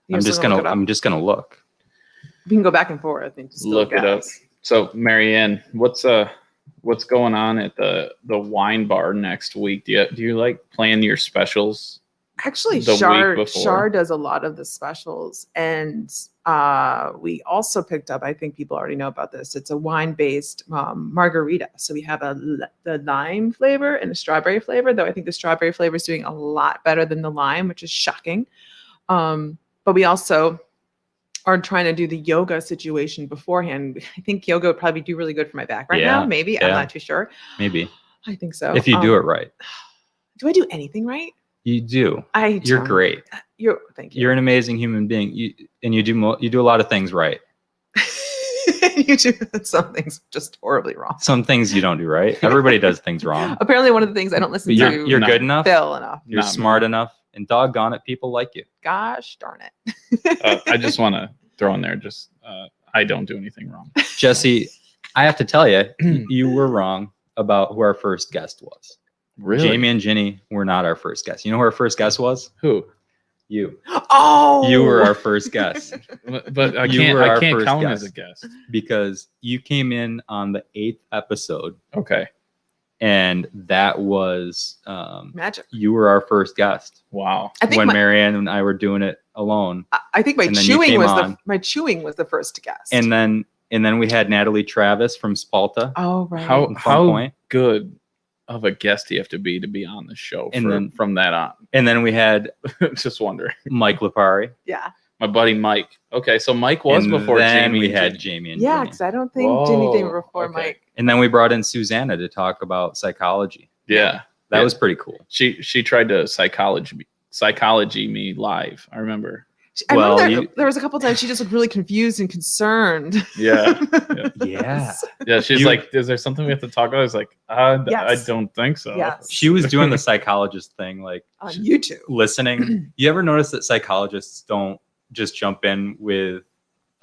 S3: You're
S2: I'm
S3: still
S2: just
S3: gonna
S2: gonna
S3: look it up?
S2: I'm just gonna look.
S3: We can go back and forth and just
S4: Look it up. So, Marianne, what's going on at the wine bar next week? Do you like plan your specials?
S3: Actually,
S4: the week
S3: Shar
S4: before.
S3: does a lot of the specials, and we also picked up. I think people already know about this. It's a wine-based margarita. So we have the lime flavor and a strawberry flavor. Though I think the strawberry flavor is doing a lot better than the lime, which is shocking. But we also are trying to do the yoga situation beforehand. I think yoga would probably do really good for my back right now. Maybe I'm not too sure.
S2: Maybe
S3: I think so.
S2: if you do it right.
S3: Do I do anything right?
S2: You do. You're
S3: don't.
S2: great.
S3: Thank you.
S2: You're an amazing human being. You do a lot of things right.
S3: You do some things just horribly wrong.
S2: Some things you don't do right. Everybody does things wrong.
S3: Apparently, one of the things I don't listen
S2: But
S3: to
S2: you're
S4: No.
S2: good enough.
S3: Phil enough.
S2: You're
S4: Not
S2: smart enough, and doggone it, people like you.
S3: Gosh darn it.
S4: I just want to throw in there, I don't do anything wrong.
S2: Jesse, I have to tell you, you were wrong about who our first guest was.
S4: Really?
S2: Jamie and Jenny were not our first guest. You know who our first guest was?
S4: Who?
S2: You.
S3: Oh,
S2: You were our first guest
S4: But I
S2: You
S4: can't.
S2: were our
S4: I can't
S2: first
S4: count
S2: guest.
S4: as a guest.
S2: because you came in on the 8th episode,
S4: Okay.
S2: and that was
S3: magic.
S2: you were our first guest
S4: Wow.
S3: I think
S2: when
S3: my,
S2: Marianne and I were doing it alone.
S3: I think my
S2: and then you
S3: chewing
S2: came
S3: was
S2: on.
S3: my chewing was the first guest.
S2: And then we had Natalie Travis from Spalta.
S3: oh right.
S4: How
S2: in Fun Point.
S4: good of a guest do you have to be on the show
S2: And then-
S4: from that on?
S2: And then we had
S4: Just wondering.
S2: Mike Lipari.
S3: Yeah.
S4: My buddy Mike. Okay, so Mike was
S2: and
S4: before
S2: then
S4: Jamie.
S2: we
S4: and
S2: had
S4: Jamie.
S2: Jamie and
S3: Yeah,
S2: Ginny.
S3: because I don't think Ginny came
S4: Whoa,
S3: before
S4: okay.
S3: Mike.
S2: And then we brought in Susanna to talk about psychology.
S4: Yeah.
S2: That
S4: Yeah.
S2: was pretty cool.
S4: She tried to psychology me live. I remember.
S3: I
S2: Well,
S3: remember there was a couple times she just looked really confused and concerned.
S4: Yeah.
S2: Yeah.
S4: Yeah. She's
S2: You-
S4: like, "Is there something we have to talk about?" I was like, I
S3: Yes.
S4: don't think so."
S3: Yes.
S2: She was doing the psychologist thing, like
S3: On YouTube.
S2: listening. You ever notice that psychologists don't just jump in with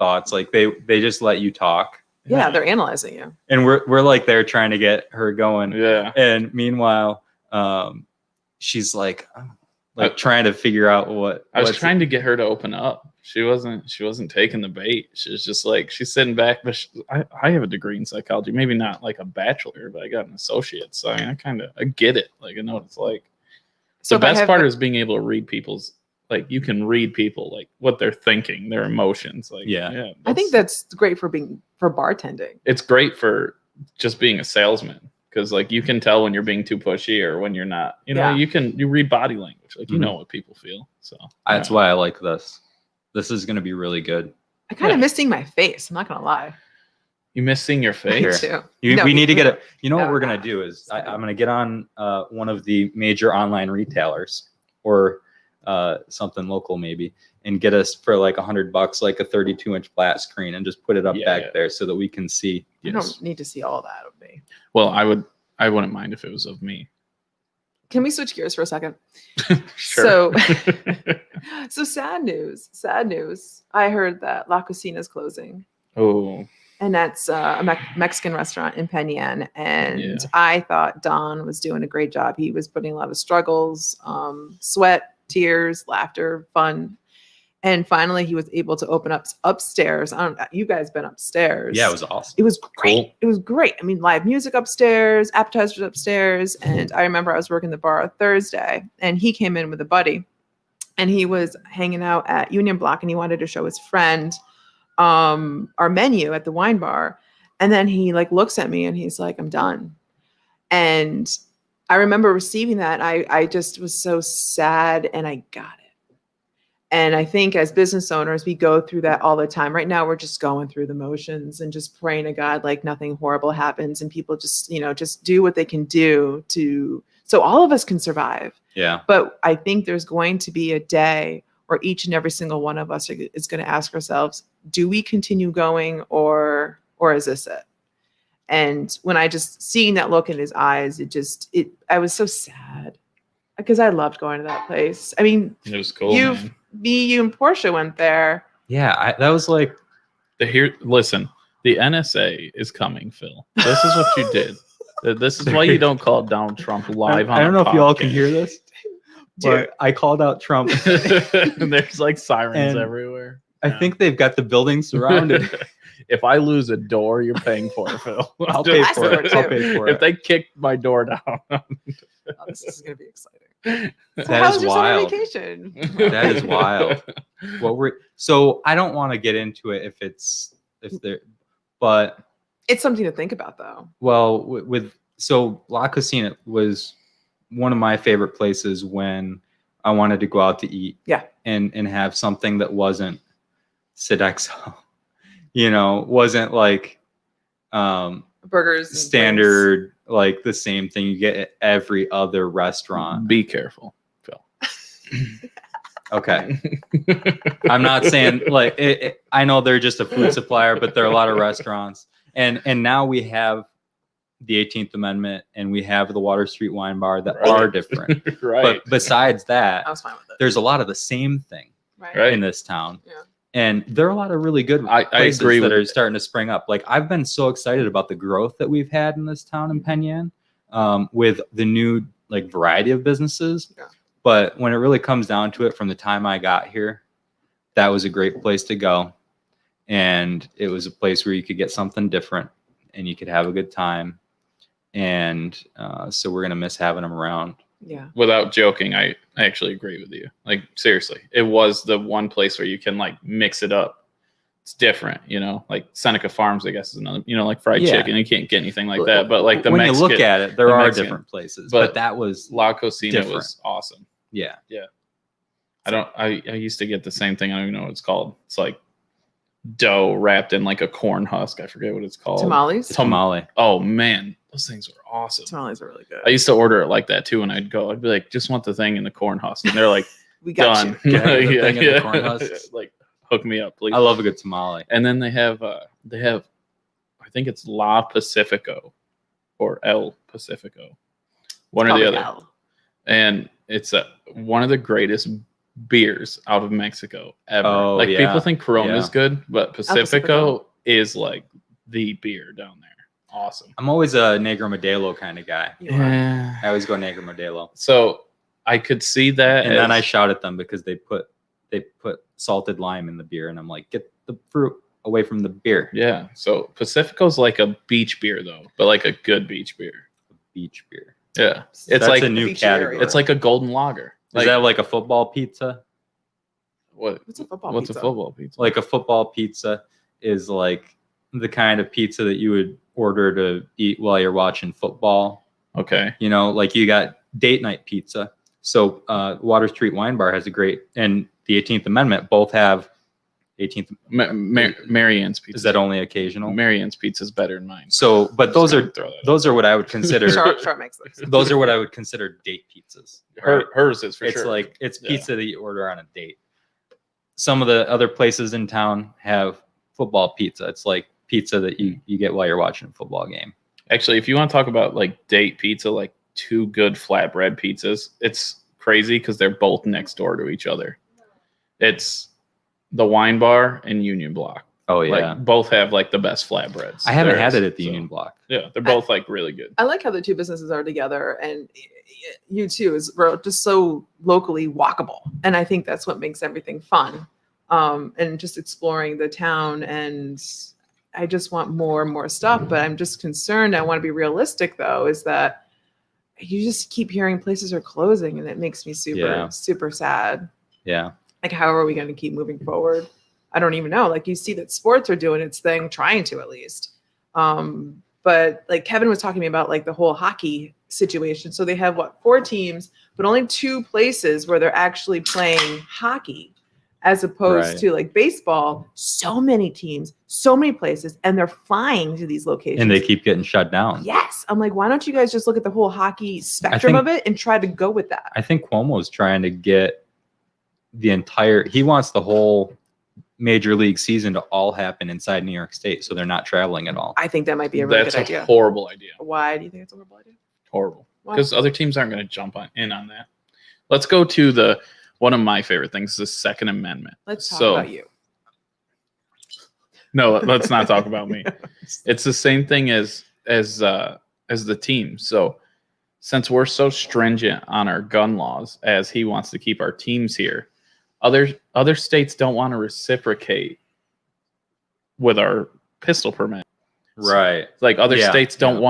S2: thoughts? Like they just let you talk.
S3: Yeah, they're analyzing you.
S2: And we're like there trying to get her going.
S4: Yeah.
S2: And meanwhile, she's like trying to figure out what
S4: I was
S2: what's-
S4: trying to get her to open up. She wasn't taking the bait. She was just like, she's sitting back. But I have a degree in psychology, maybe not like a bachelor, but I got an associate. So I get it. Like I know what it's like.
S3: So
S4: The
S3: if I
S4: best
S3: have-
S4: part is being able to read people's, like you can read people, like what they're thinking, their emotions. Like
S2: Yeah.
S3: I think that's great for bartending.
S4: it's great for just being a salesman. Because like you can tell when you're being too pushy or when you're not. You know,
S3: Yeah.
S4: you read body language. Like you
S2: Mhm.
S4: know what people feel. So
S2: That's why I like this. This is going to be really good.
S3: I kind of
S4: Yeah.
S3: miss seeing my face. I'm not gonna lie.
S4: you miss seeing your
S3: Me
S4: face.
S3: too.
S2: We
S3: No,
S2: need to get it. You know what
S3: no,
S2: we're going
S3: no.
S2: to do is I'm going to get on one of the major online retailers or something local maybe and get us for like $100, like a 32-inch flat screen, and just put it up
S4: Yeah,
S2: back
S4: yeah.
S2: there so that we can see.
S3: I don't need to see all that of me.
S4: Well, I wouldn't mind if it was of me.
S3: Can we switch gears for a second?
S4: Sure.
S3: So sad news. Sad news. I heard that La Cocina is closing.
S4: Oh,
S3: And that's a Mexican restaurant in Penn Yan. And
S4: Yeah.
S3: I thought Don was doing a great job. He was putting a lot of struggles, sweat, tears, laughter, fun. And finally, he was able to open up upstairs. I don't know, you guys been upstairs.
S2: Yeah, it was awesome.
S3: It was great.
S2: Cool.
S3: It was great. I mean, live music upstairs, appetizers upstairs. And I remember I was working the bar Thursday, and he came in with a buddy, and he was hanging out at Union Block, and he wanted to show his friend our menu at the wine bar. And then he like looks at me and he's like, "I'm done." And I remember receiving that. I just was so sad, and I got it. And I think as business owners, we go through that all the time. Right now, we're just going through the motions and just praying to God like nothing horrible happens, and people just, just do what they can do so all of us can survive.
S2: Yeah.
S3: But I think there's going to be a day where each and every single one of us is going to ask ourselves, do we continue going or is this it? And when I just seeing that look in his eyes, I was so sad because I loved going to that place. I mean,
S4: it was cool.
S3: you
S4: Man.
S3: you and Portia went there.
S2: Yeah, that was like
S4: Listen, the NSA is coming, Phil. This is what you did. This is why you don't call Donald Trump live on
S2: I don't
S4: a
S2: know if you all can
S4: podcast.
S2: hear this,
S3: Dude.
S2: but I called out Trump.
S4: There's like sirens
S2: And
S4: everywhere.
S2: I
S4: Yeah.
S2: think they've got the building surrounded.
S4: If I lose a door, you're paying for it, Phil.
S2: I'll pay
S3: I
S2: for
S3: saw
S2: it.
S3: it
S2: I'll
S3: too.
S2: pay for
S4: If
S2: it.
S4: they kick my door down,
S3: Oh, this is going to be exciting. So
S2: That
S3: how
S2: is
S3: was your summer
S2: wild.
S3: vacation?
S2: That is wild. So I don't want to get into it but
S3: It's something to think about, though.
S2: well, so La Cocina was one of my favorite places when I wanted to go out to eat.
S3: Yeah.
S2: And have something that wasn't Sodexo, wasn't like
S3: Burgers, and
S2: standard, like the same thing you get at every other restaurant.
S4: Be careful, Phil.
S2: Okay. I'm not saying like I know they're just a food supplier, but there are a lot of restaurants, and now we have the 18th Amendment and we have the Water Street Wine Bar that
S4: Right.
S2: are different.
S4: Right.
S2: But besides that,
S3: I was fine with it.
S2: there's a lot of the same thing
S4: Right.
S2: in this town.
S3: Yeah.
S2: And there are a lot of really good
S4: I
S2: places
S4: agree
S2: that
S4: with
S2: are
S4: it.
S2: starting to spring up. Like I've been so excited about the growth that we've had in this town in Penn Yan, with the new like variety of businesses.
S3: Yeah.
S2: But when it really comes down to it, from the time I got here, that was a great place to go. And it was a place where you could get something different and you could have a good time. And so we're going to miss having them around.
S3: Yeah.
S4: Without joking, I actually agree with you. Like, seriously, it was the one place where you can like mix it up. It's different, you know, like Seneca Farms, I guess is another, you know, like fried chicken. You can't get anything like that. But like the
S2: when
S4: Mexican,
S2: you look at it, there
S4: the
S2: are
S4: Mexican,
S2: different places,
S4: but
S2: but that was
S4: La Cocina
S2: different.
S4: was awesome.
S2: Yeah.
S4: I used to get the same thing. I don't even know what it's called. It's like dough wrapped in like a corn husk. I forget what it's called.
S3: Tamales.
S2: Tamale.
S4: Oh man, those things were awesome.
S3: Tamales are really good.
S4: I used to order it like that too, and I'd go. I'd be like, just want the thing in the corn husk, and they're like,
S3: We got
S4: done.
S3: you.
S2: Can I get the thing in the corn husks?
S4: Like, hook me up, please.
S2: I love a good tamale.
S4: And then they have, I think it's La Pacifico or El Pacifico, one or the
S3: Probably
S4: other.
S3: L.
S4: And it's one of the greatest beers out of Mexico ever.
S2: Oh,
S4: like
S2: yeah.
S4: people think Corona is
S2: Yeah.
S4: good, but
S3: Pacifico.
S4: Pacifico is like the beer down there. Awesome.
S2: I'm always a Negro Modelo kind of guy.
S3: You are.
S4: Yeah.
S2: I always go Negro Modelo.
S4: So I could see that.
S2: And then I shout at them because they put salted lime in the beer, and I'm like, get the fruit away from the beer.
S4: Yeah. So Pacifico's like a beach beer though, but like a good beach beer.
S2: Beach beer.
S4: Yeah. It's
S2: That's
S4: like
S2: a new
S3: Beach area.
S2: category.
S4: it's like a golden lager.
S2: Is that like a football pizza?
S4: What?
S3: What's a football
S4: What's
S3: pizza?
S4: a football pizza?
S2: Like a football pizza is like the kind of pizza that you would order to eat while you're watching football.
S4: Okay.
S2: You know, like you got date night pizza. So Water Street Wine Bar has a great, and the 18th Amendment both have 18th.
S4: Marianne's pizza.
S2: Is that only occasional?
S4: Marianne's pizza is better than mine.
S2: So, but those
S4: Just
S2: are
S4: gonna throw that out.
S2: those are what I would consider.
S3: Sharp makes sense.
S2: Those are what I would consider date pizzas.
S4: Hers is for
S2: It's
S4: sure.
S2: like it's
S4: Yeah.
S2: pizza that you order on a date. Some of the other places in town have football pizza. It's like pizza that you get while you're watching a football game.
S4: Actually, if you want to talk about like date pizza, like two good flatbread pizzas, it's crazy because they're both next door to each other. It's the Wine Bar and Union Block.
S2: Oh yeah,
S4: Like both have like the best flatbreads.
S2: I haven't
S4: there
S2: had
S4: is.
S2: it at the
S4: So,
S2: Union Block.
S4: Yeah, they're both like really good.
S3: I like how the two businesses are together, and you too is just so locally walkable, and I think that's what makes everything fun. And just exploring the town, and I just want more and more stuff. But I'm just concerned. I want to be realistic, though, is that you just keep hearing places are closing, and it makes me super sad.
S2: Yeah,
S3: Like, how are we going to keep moving forward? I don't even know. Like, you see that sports are doing its thing, trying to at least. But like Kevin was talking to me about like the whole hockey situation. So they have 4 teams, but only 2 places where they're actually playing hockey, as opposed
S2: Right.
S3: to like baseball. So many teams, so many places, and they're flying to these locations.
S2: and they keep getting shut down.
S3: Yes, I'm like, why don't you guys just look at the whole hockey spectrum
S2: think-
S3: of it and try to go with that?
S2: I think Cuomo's trying to get the entire. He wants the whole major league season to all happen inside New York State, so they're not traveling at all.
S3: I think that might be a really
S4: That's
S3: good
S4: a
S3: idea.
S4: horrible idea.
S3: Why do you think it's a horrible idea?
S4: Horrible.
S3: Why?
S4: Because other teams aren't going to jump in on that. Let's go to one of my favorite things, the Second Amendment.
S3: Let's talk
S4: So-
S3: about you.
S4: No, let's not talk about me. It's the same thing as the team. So since we're so stringent on our gun laws, as he wants to keep our teams here, other states don't want to reciprocate with our pistol permit.
S2: Right.
S4: Like other
S2: Yeah,
S4: states don't
S2: yeah.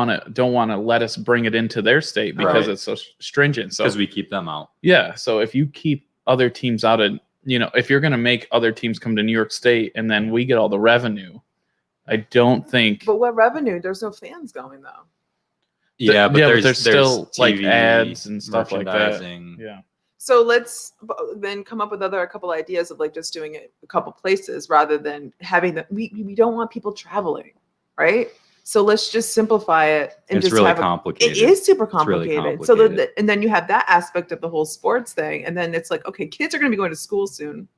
S4: want to let us bring it into their state because
S2: Right.
S4: it's so stringent. So
S2: Because we keep them out.
S4: yeah, so if you keep other teams out of, if you're going to make other teams come to New York State and then we get all the revenue, I don't think.
S3: But what revenue? There's no fans going though.
S2: Yeah, but there's
S4: still like
S2: TV,
S4: ads and stuff like that.
S2: merchandising.
S4: Yeah.
S3: So let's then come up with a couple ideas of like just doing it a couple places rather than having that. We don't want people traveling, right? So let's just simplify it and
S2: It's
S3: just
S2: really
S3: have
S2: complicated.
S3: It is super
S2: really
S3: complicated. So
S2: complicated.
S3: and then you have that aspect of the whole sports thing, and then it's like, okay, kids are going to be going to school soon.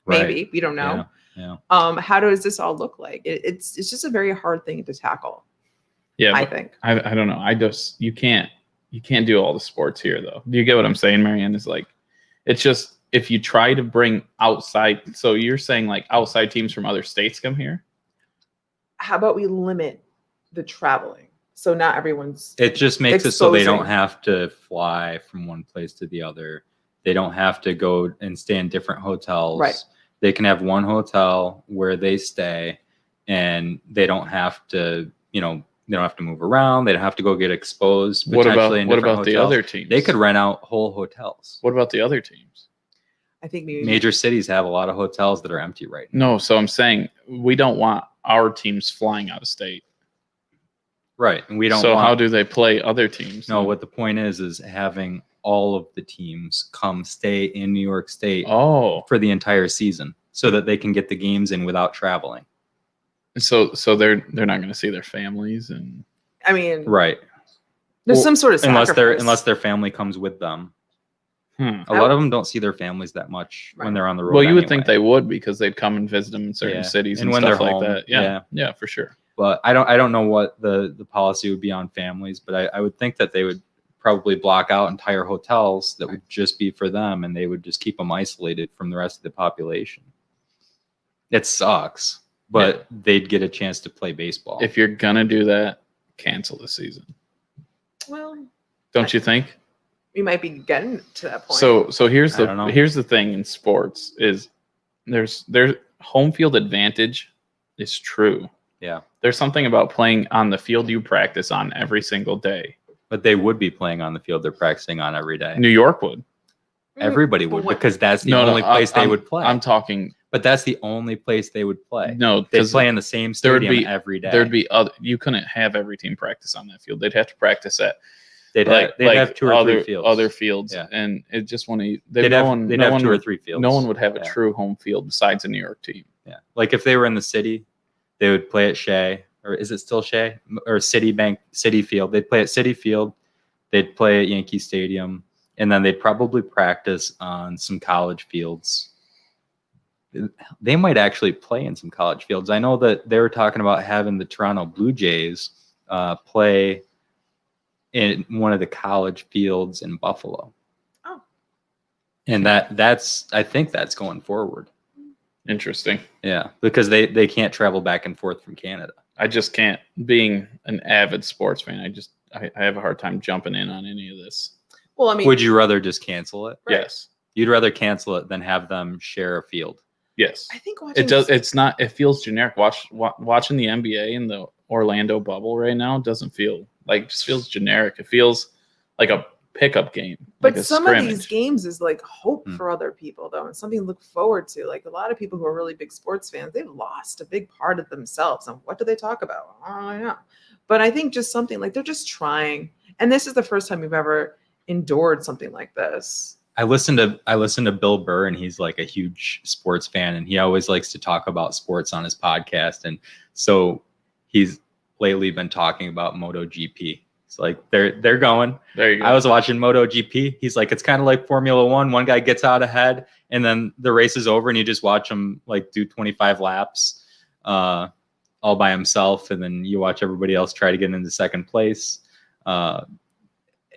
S3: Maybe
S2: Right.
S3: we don't know.
S2: Yeah.
S3: How does this all look like? It's just a very hard thing to tackle.
S4: Yeah.
S3: I
S4: but
S3: think.
S4: I don't know. You can't do all the sports here though. Do you get what I'm saying, Marianne? It's like, it's just, if you try to bring outside, so you're saying like outside teams from other states come here?
S3: How about we limit the traveling so not everyone's
S2: It just makes it so they don't
S3: Exposing.
S2: have to fly from one place to the other. They don't have to go and stay in different hotels.
S3: Right.
S2: They can have one hotel where they stay, and they don't have to, they don't have to move around. They don't have to go get exposed.
S4: What about
S2: potentially in
S4: what
S2: different
S4: about the
S2: hotels.
S4: other teams?
S2: They could rent out whole hotels.
S4: What about the other teams?
S3: I think maybe
S2: Major cities have a lot of hotels that are empty right now.
S4: No, so I'm saying we don't want our teams flying out of state.
S2: Right. And we don't
S4: So
S2: want,
S4: how do they play other teams?
S2: no, what the point is having all of the teams come stay in New York State
S4: Oh,
S2: for the entire season so that they can get the games in without traveling.
S4: so they're not going to see their families and
S3: I mean,
S2: Right.
S3: there's
S4: Well,
S3: some sort of sacrifice.
S2: Unless their family comes with them.
S4: Hmm.
S2: A lot of them don't see their families that much when
S3: Right.
S2: they're on the road.
S4: Well, you would think
S2: anyway.
S4: they would because they'd come and visit them in certain
S2: Yeah.
S4: cities
S2: And
S4: and
S2: when
S4: stuff
S2: they're
S4: like
S2: home,
S4: that. Yeah, for sure.
S2: But I don't know what the policy would be on families, but I would think that they would probably block out entire hotels that would just be for them, and they would just keep them isolated from the rest of the population. It sucks, but they'd get a chance to play baseball.
S4: If you're gonna do that, cancel the season.
S3: Well,
S4: Don't you think?
S3: we might be getting to that point.
S4: So here's
S2: I don't know.
S4: the thing in sports is there's home field advantage is true.
S2: Yeah.
S4: There's something about playing on the field you practice on every single day.
S2: But they would be playing on the field they're practicing on every day.
S4: New York would.
S2: Everybody
S3: But
S2: would,
S3: what-
S2: because that's the
S4: No,
S2: only place they
S4: I'm-
S2: would play.
S4: I'm talking
S2: But that's the only place they would play.
S4: no,
S2: They
S4: because
S2: play in the same
S4: there would
S2: stadium
S4: be-
S2: every day.
S4: there'd be other. You couldn't have every team practice on that field. They'd have to practice at
S2: they'd have two or
S4: other,
S2: three fields.
S4: other fields,
S2: Yeah.
S4: and it just want to.
S2: They'd have two or three fields.
S4: No one would have a
S2: Yeah.
S4: true home field besides a New York team.
S2: Yeah. Like if they were in the city, they would play at Shea, or is it still Shea? Or City Field. They'd play at City Field. They'd play at Yankee Stadium, and then they'd probably practice on some college fields. They might actually play in some college fields. I know that they were talking about having the Toronto Blue Jays play in one of the college fields in Buffalo.
S3: Oh.
S2: And I think that's going forward.
S4: Interesting.
S2: Yeah, because they can't travel back and forth from Canada.
S4: I just can't. Being an avid sports fan, I have a hard time jumping in on any of this.
S3: well, I mean,
S2: Would you rather just cancel it?
S3: Right.
S4: Yes.
S2: You'd rather cancel it than have them share a field.
S4: Yes.
S3: I think watching
S4: It does. It's not. It feels generic. Watching the NBA in the Orlando bubble right now doesn't feel like. It just feels generic. It feels like a pickup game.
S3: But
S4: like a
S3: some
S4: scrimmage.
S3: of these games is like hope
S2: Hmm.
S3: for other people, though, and something to look forward to. Like a lot of people who are really big sports fans, they've lost a big part of themselves. And what do they talk about? I don't know. But I think just something like they're just trying. And this is the first time we've ever endured something like this.
S2: I listened to Bill Burr, and he's like a huge sports fan, and he always likes to talk about sports on his podcast. And so he's lately been talking about MotoGP. It's like they're going.
S4: There you go.
S2: I was watching MotoGP. He's like, it's kind of like Formula One. One guy gets out ahead, and then the race is over, and you just watch him like do 25 laps all by himself, and then you watch everybody else try to get into second place.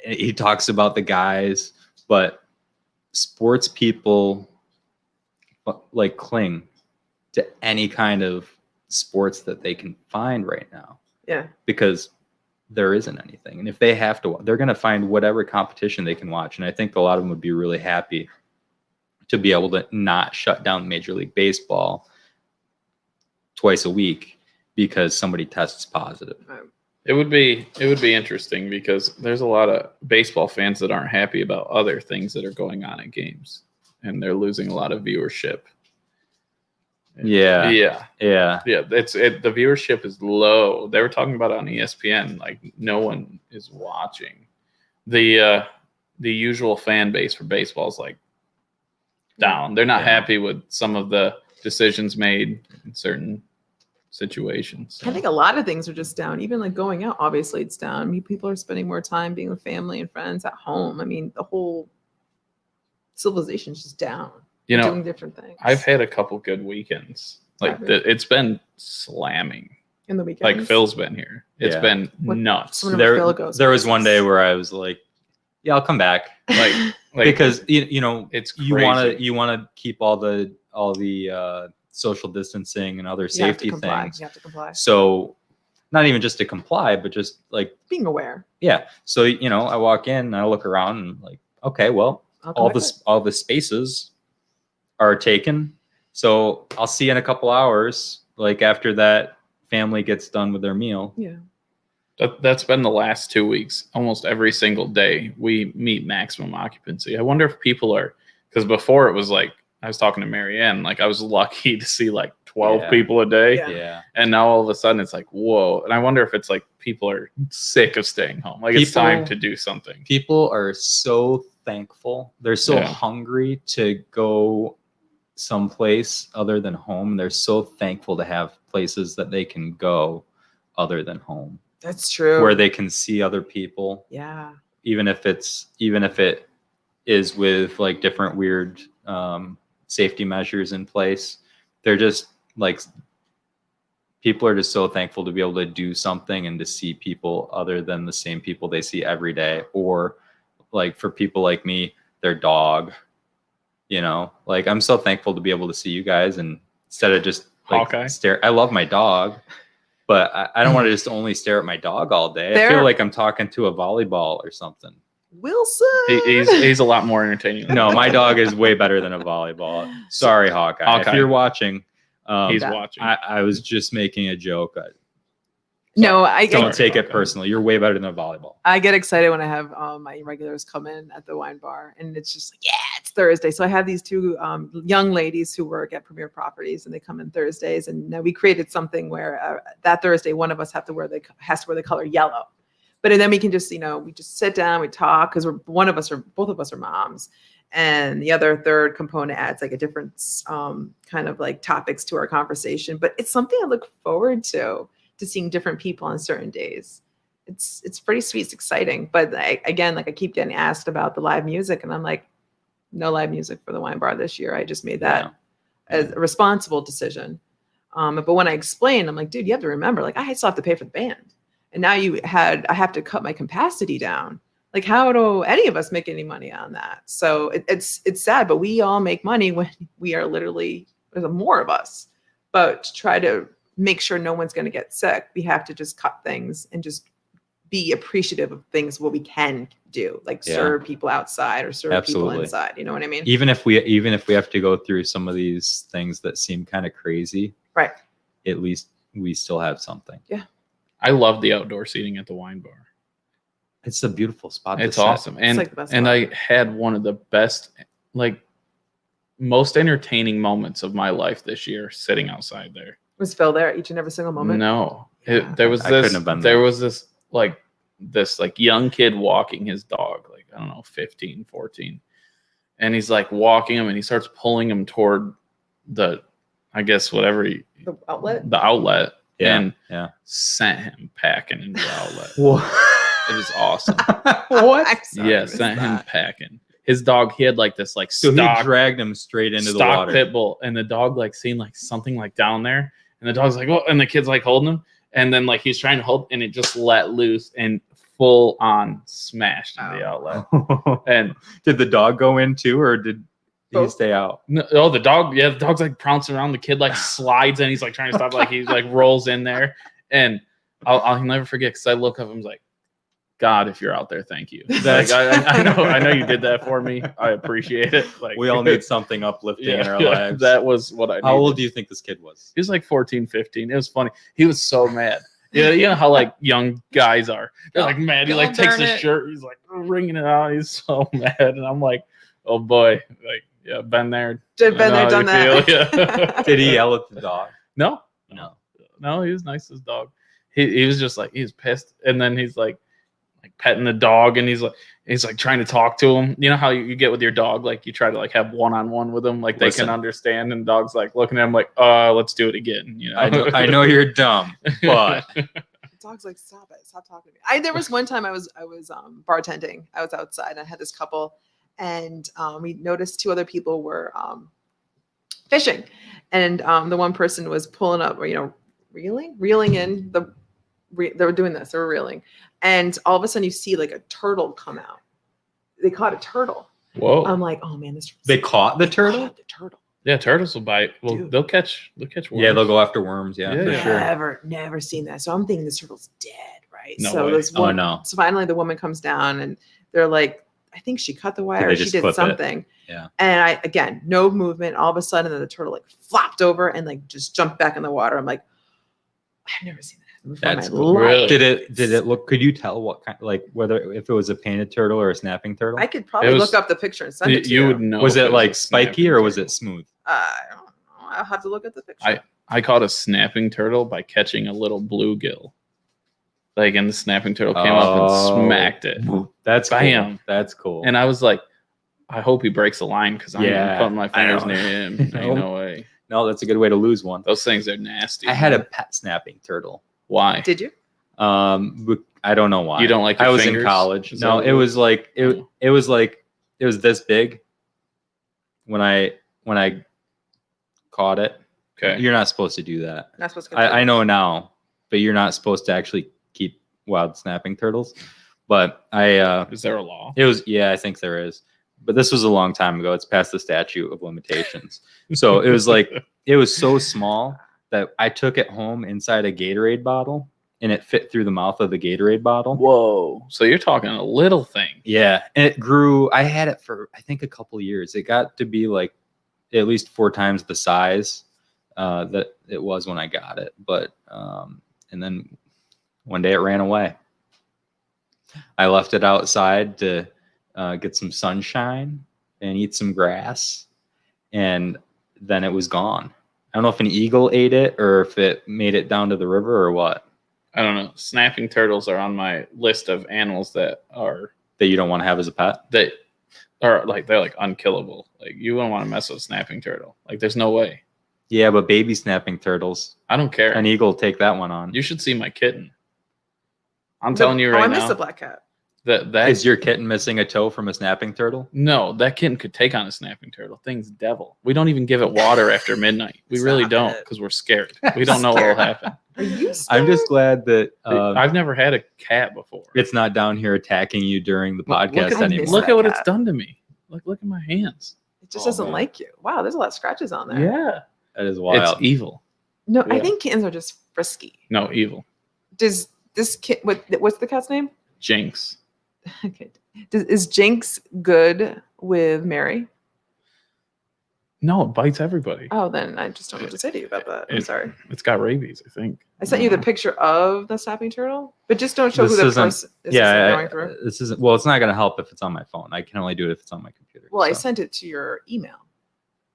S2: He talks about the guys, but sports people like cling to any kind of sports that they can find right now
S3: Yeah.
S2: because there isn't anything. And if they have to, they're going to find whatever competition they can watch. And I think a lot of them would be really happy to be able to not shut down Major League Baseball twice a week because somebody tests positive.
S4: It would be interesting because there's a lot of baseball fans that aren't happy about other things that are going on at games, and they're losing a lot of viewership.
S2: Yeah.
S4: Yeah.
S2: Yeah.
S4: The viewership is low. They were talking about it on ESPN. Like no one is watching. The usual fan base for baseball is like down. They're not
S2: Yeah.
S4: happy with some of the decisions made in certain situations.
S3: I think a lot of things are just down. Even like going out, obviously it's down. I mean, people are spending more time being with family and friends at home. I mean, the whole civilization is just down.
S4: You know,
S3: doing different things.
S4: I've had a couple good weekends. Like
S3: Have you?
S4: it's been slamming.
S3: in the weekend.
S4: Like Phil's been here. It's
S2: Yeah.
S4: been
S3: What-
S4: nuts.
S3: Whenever
S2: There,
S3: Phil goes
S2: there was one day
S3: places.
S2: where I was like, yeah, I'll come back.
S4: Like
S2: Because you know,
S4: it's
S2: you
S4: crazy.
S2: want to keep all the social distancing and other
S3: You have to
S2: safety
S3: comply.
S2: things.
S3: You have to comply.
S2: So not even just to comply, but just like,
S3: Being aware.
S2: yeah. So, I walk in and I look around and like, okay, well,
S3: I'll come back quick.
S2: all the spaces are taken. So I'll see you in a couple hours. Like after that family gets done with their meal.
S3: Yeah.
S4: That's been the last 2 weeks. Almost every single day we meet maximum occupancy. I wonder if people are, because before it was like, I was talking to Marianne, like I was lucky to see like 12 people a day.
S3: Yeah.
S4: And now all of a sudden it's like, whoa. And I wonder if it's like people are sick of staying home. Like it's time to do something.
S2: People are so thankful. They're so hungry to go someplace other than home. They're so thankful to have places that they can go other than home.
S3: That's true.
S2: Where they can see other people.
S3: Yeah.
S2: Even if it is with like different weird safety measures in place. They're just like, people are just so thankful to be able to do something and to see people other than the same people they see every day. Or like for people like me, their dog, you know, like I'm so thankful to be able to see you guys, and instead of just like stare. I love my dog, but I don't want to just only stare at my dog all day. I feel like I'm talking to a volleyball or something.
S3: Wilson.
S4: He's a lot more entertaining.
S2: No, my dog is way better than a volleyball. Sorry, Hawkeye. If you're watching,
S4: he's watching.
S2: I was just making a joke.
S3: No, I
S2: don't take it personally. You're way better than a volleyball.
S3: I get excited when I have my regulars come in at the wine bar, and it's just like, yeah, it's Thursday. So I have these two young ladies who work at Premier Properties, and they come in Thursdays. And now we created something where that Thursday, one of us has to wear the color yellow. But and then we can just, we just sit down, we talk, because both of us are moms. And the other third component adds like a different kind of like topics to our conversation. But it's something I look forward to seeing different people on certain days. It's pretty sweet. It's exciting. But I keep getting asked about the live music, and I'm like, no live music for the wine bar this year. I just made that as a responsible decision. But when I explain, I'm like, dude, you have to remember, like I still have to pay for the band. And now I have to cut my capacity down. Like, how do any of us make any money on that? So it's sad, but we all make money when we are literally, there's more of us. But to try to make sure no one's going to get sick, we have to just cut things and just be appreciative of things what we can do, like serve people outside or serve people inside. You know what I mean?
S2: Even if we have to go through some of these things that seem kind of crazy,
S3: right?
S2: At least we still have something.
S3: Yeah.
S4: I love the outdoor seating at the wine bar.
S2: It's a beautiful spot.
S4: It's awesome. And
S3: like the best
S4: and
S3: spot.
S4: I had one of the best, like most entertaining moments of my life this year sitting outside there.
S3: Was Phil there each and every single moment?
S4: No.
S3: Yeah.
S4: There was this
S2: this
S4: young kid walking his dog, like, I don't know, 15, 14. And he's like walking him, and he starts pulling him toward the outlet.
S2: Yeah.
S4: And sent him packing into the outlet.
S2: What?
S4: It was awesome.
S3: What?
S4: Yeah, sent him packing. His dog, he had like this like
S2: so
S4: stock,
S2: he dragged him straight into the
S4: stock
S2: water.
S4: pit bull, and the dog like seen like something like down there, and the dog's like, oh, and the kid's like holding him, and then like he's trying to hold, and it just let loose and full on smashed in the outlet. And
S2: did the dog go in too, or did he stay out?
S4: No, the dog's like pouncing around. The kid like slides in. He's like trying to stop. Like he like rolls in there, and I'll never forget, because I look up and was like, God, if you're out there, thank you. Like, I know you did that for me. I appreciate it. Like,
S2: we all need something uplifting in our lives.
S4: That was what I needed.
S2: How old do you think this kid was?
S4: He was like 14, 15. It was funny. He was so mad. You know how like young guys are. They're like mad. He like takes his shirt. He's like wringing it out. He's so mad. And I'm like, oh boy. Like, yeah, been there.
S3: Been there, done that.
S4: Yeah.
S2: Did he yell at the dog?
S4: No, he was nice as dog. He was just like, he was pissed. And then he's like petting the dog, and he's like trying to talk to him. You know how you get with your dog, like you try to like have one-on-one with them, like they can understand, and the dog's like looking at him like, let's do it again. You know,
S2: I know you're dumb, but
S3: the dog's like, stop talking to me. There was one time I was bartending. I was outside, and I had this couple, and we noticed two other people were fishing, and the one person was pulling up, or reeling in the. They were doing this. They were reeling, and all of a sudden you see like a turtle come out. They caught a turtle.
S4: Whoa!
S3: I'm like, oh man,
S2: they caught the turtle.
S3: The turtle.
S4: Yeah, turtles will bite. Well,
S3: Dude.
S4: they'll catch worms.
S2: Yeah, they'll go after worms. Yeah, for sure.
S3: Never seen that. So I'm thinking this turtle's dead, right?
S4: No
S3: so
S4: way.
S3: this one,
S2: no.
S3: So finally the woman comes down, and they're like, I think she cut the wire.
S2: they
S3: Or she
S2: just
S3: did
S2: clip it?
S3: something.
S2: Yeah.
S3: And I, again, no movement. All of a sudden, the turtle like flopped over and like just jumped back in the water. I'm like, I've never seen that happen before in
S2: That's
S3: my
S2: cool.
S3: life.
S4: Really?
S2: Did it look? Could you tell what kind? Like whether if it was a painted turtle or a snapping turtle?
S3: I could probably
S4: It was-
S3: look up the picture and send it to
S4: You
S3: you.
S4: would know.
S2: Was
S4: if
S2: it like
S4: a
S2: spiky
S4: snapping
S2: or was
S4: turtle.
S2: it smooth?
S3: I don't know. I'll have to look at the picture.
S4: I caught a snapping turtle by catching a little bluegill. Like, and the snapping turtle came up and smacked it.
S2: That's
S4: Bam.
S2: cool. That's cool.
S4: And I was like, I hope he breaks the line because I'm
S2: Yeah,
S4: putting my fingers
S2: I know.
S4: near him. Ain't no way.
S2: no, that's a good way to lose one.
S4: Those things are nasty.
S2: I had a pet snapping turtle.
S4: Why?
S3: Did you?
S2: I don't know why.
S4: You don't like
S2: I
S4: your
S2: was
S4: fingers?
S2: in college.
S4: Is that
S2: No,
S4: what
S2: it
S4: it
S2: was like
S4: Oh.
S2: it was this big when I caught it.
S4: Okay.
S2: You're not supposed to do that.
S3: Not supposed to.
S2: I know now, but you're not supposed to actually keep wild snapping turtles. But
S4: Is there a law?
S2: it was, yeah, I think there is. But this was a long time ago. It's past the statute of limitations. So it was like, it was so small that I took it home inside a Gatorade bottle and it fit through the mouth of the Gatorade bottle.
S4: Whoa. So you're talking a little thing.
S2: Yeah. And it grew. I had it for, I think, a couple years. It got to be like at least 4 times the size that it was when I got it. But, and then one day it ran away. I left it outside to get some sunshine and eat some grass. And then it was gone. I don't know if an eagle ate it or if it made it down to the river or what.
S4: I don't know. Snapping turtles are on my list of animals that
S2: That you don't want to have as a pet.
S4: they're like unkillable. Like, you wouldn't want to mess with a snapping turtle. Like, there's no way.
S2: Yeah, but baby snapping turtles,
S4: I don't care.
S2: an eagle will take that one on.
S4: You should see my kitten. I'm telling you
S3: I
S4: right
S3: missed
S4: now
S3: the black cat.
S4: that
S2: Is your kitten missing a toe from a snapping turtle?
S4: no, that kitten could take on a snapping turtle. Thing's devil. We don't even give it water after midnight. We really
S3: Stop
S4: don't
S3: it.
S4: because we're scared. We don't know what will happen.
S3: Are you?
S2: I'm just glad that
S4: I've never had a cat before.
S2: it's not down here attacking you during the
S4: Look
S2: podcast
S3: at-
S2: anymore.
S4: Look
S3: that
S4: at what
S3: cat.
S4: it's done to me. Look at my hands.
S3: It just
S4: Oh,
S3: doesn't
S4: man.
S3: like you. Wow, there's a lot of scratches on there.
S4: Yeah,
S2: That is wild.
S4: it's evil.
S3: No, I
S4: Yeah.
S3: think kittens are just frisky.
S4: No, evil.
S3: Does this kit? What's the cat's name?
S4: Jinx.
S3: Okay. Is Jinx good with Mary?
S4: No, it bites everybody.
S3: Oh, then I just don't know what to say to you about that. I'm
S4: It-
S3: sorry.
S4: It's got rabies, I think.
S3: I sent you the picture of the snapping turtle, but just don't show
S2: This
S3: who the
S2: isn't-
S3: person is
S2: yeah,
S3: going through.
S2: this isn't. Well, it's not going to help if it's on my phone. I can only do it if it's on my computer.
S3: Well, I
S2: so.
S3: sent it to your email.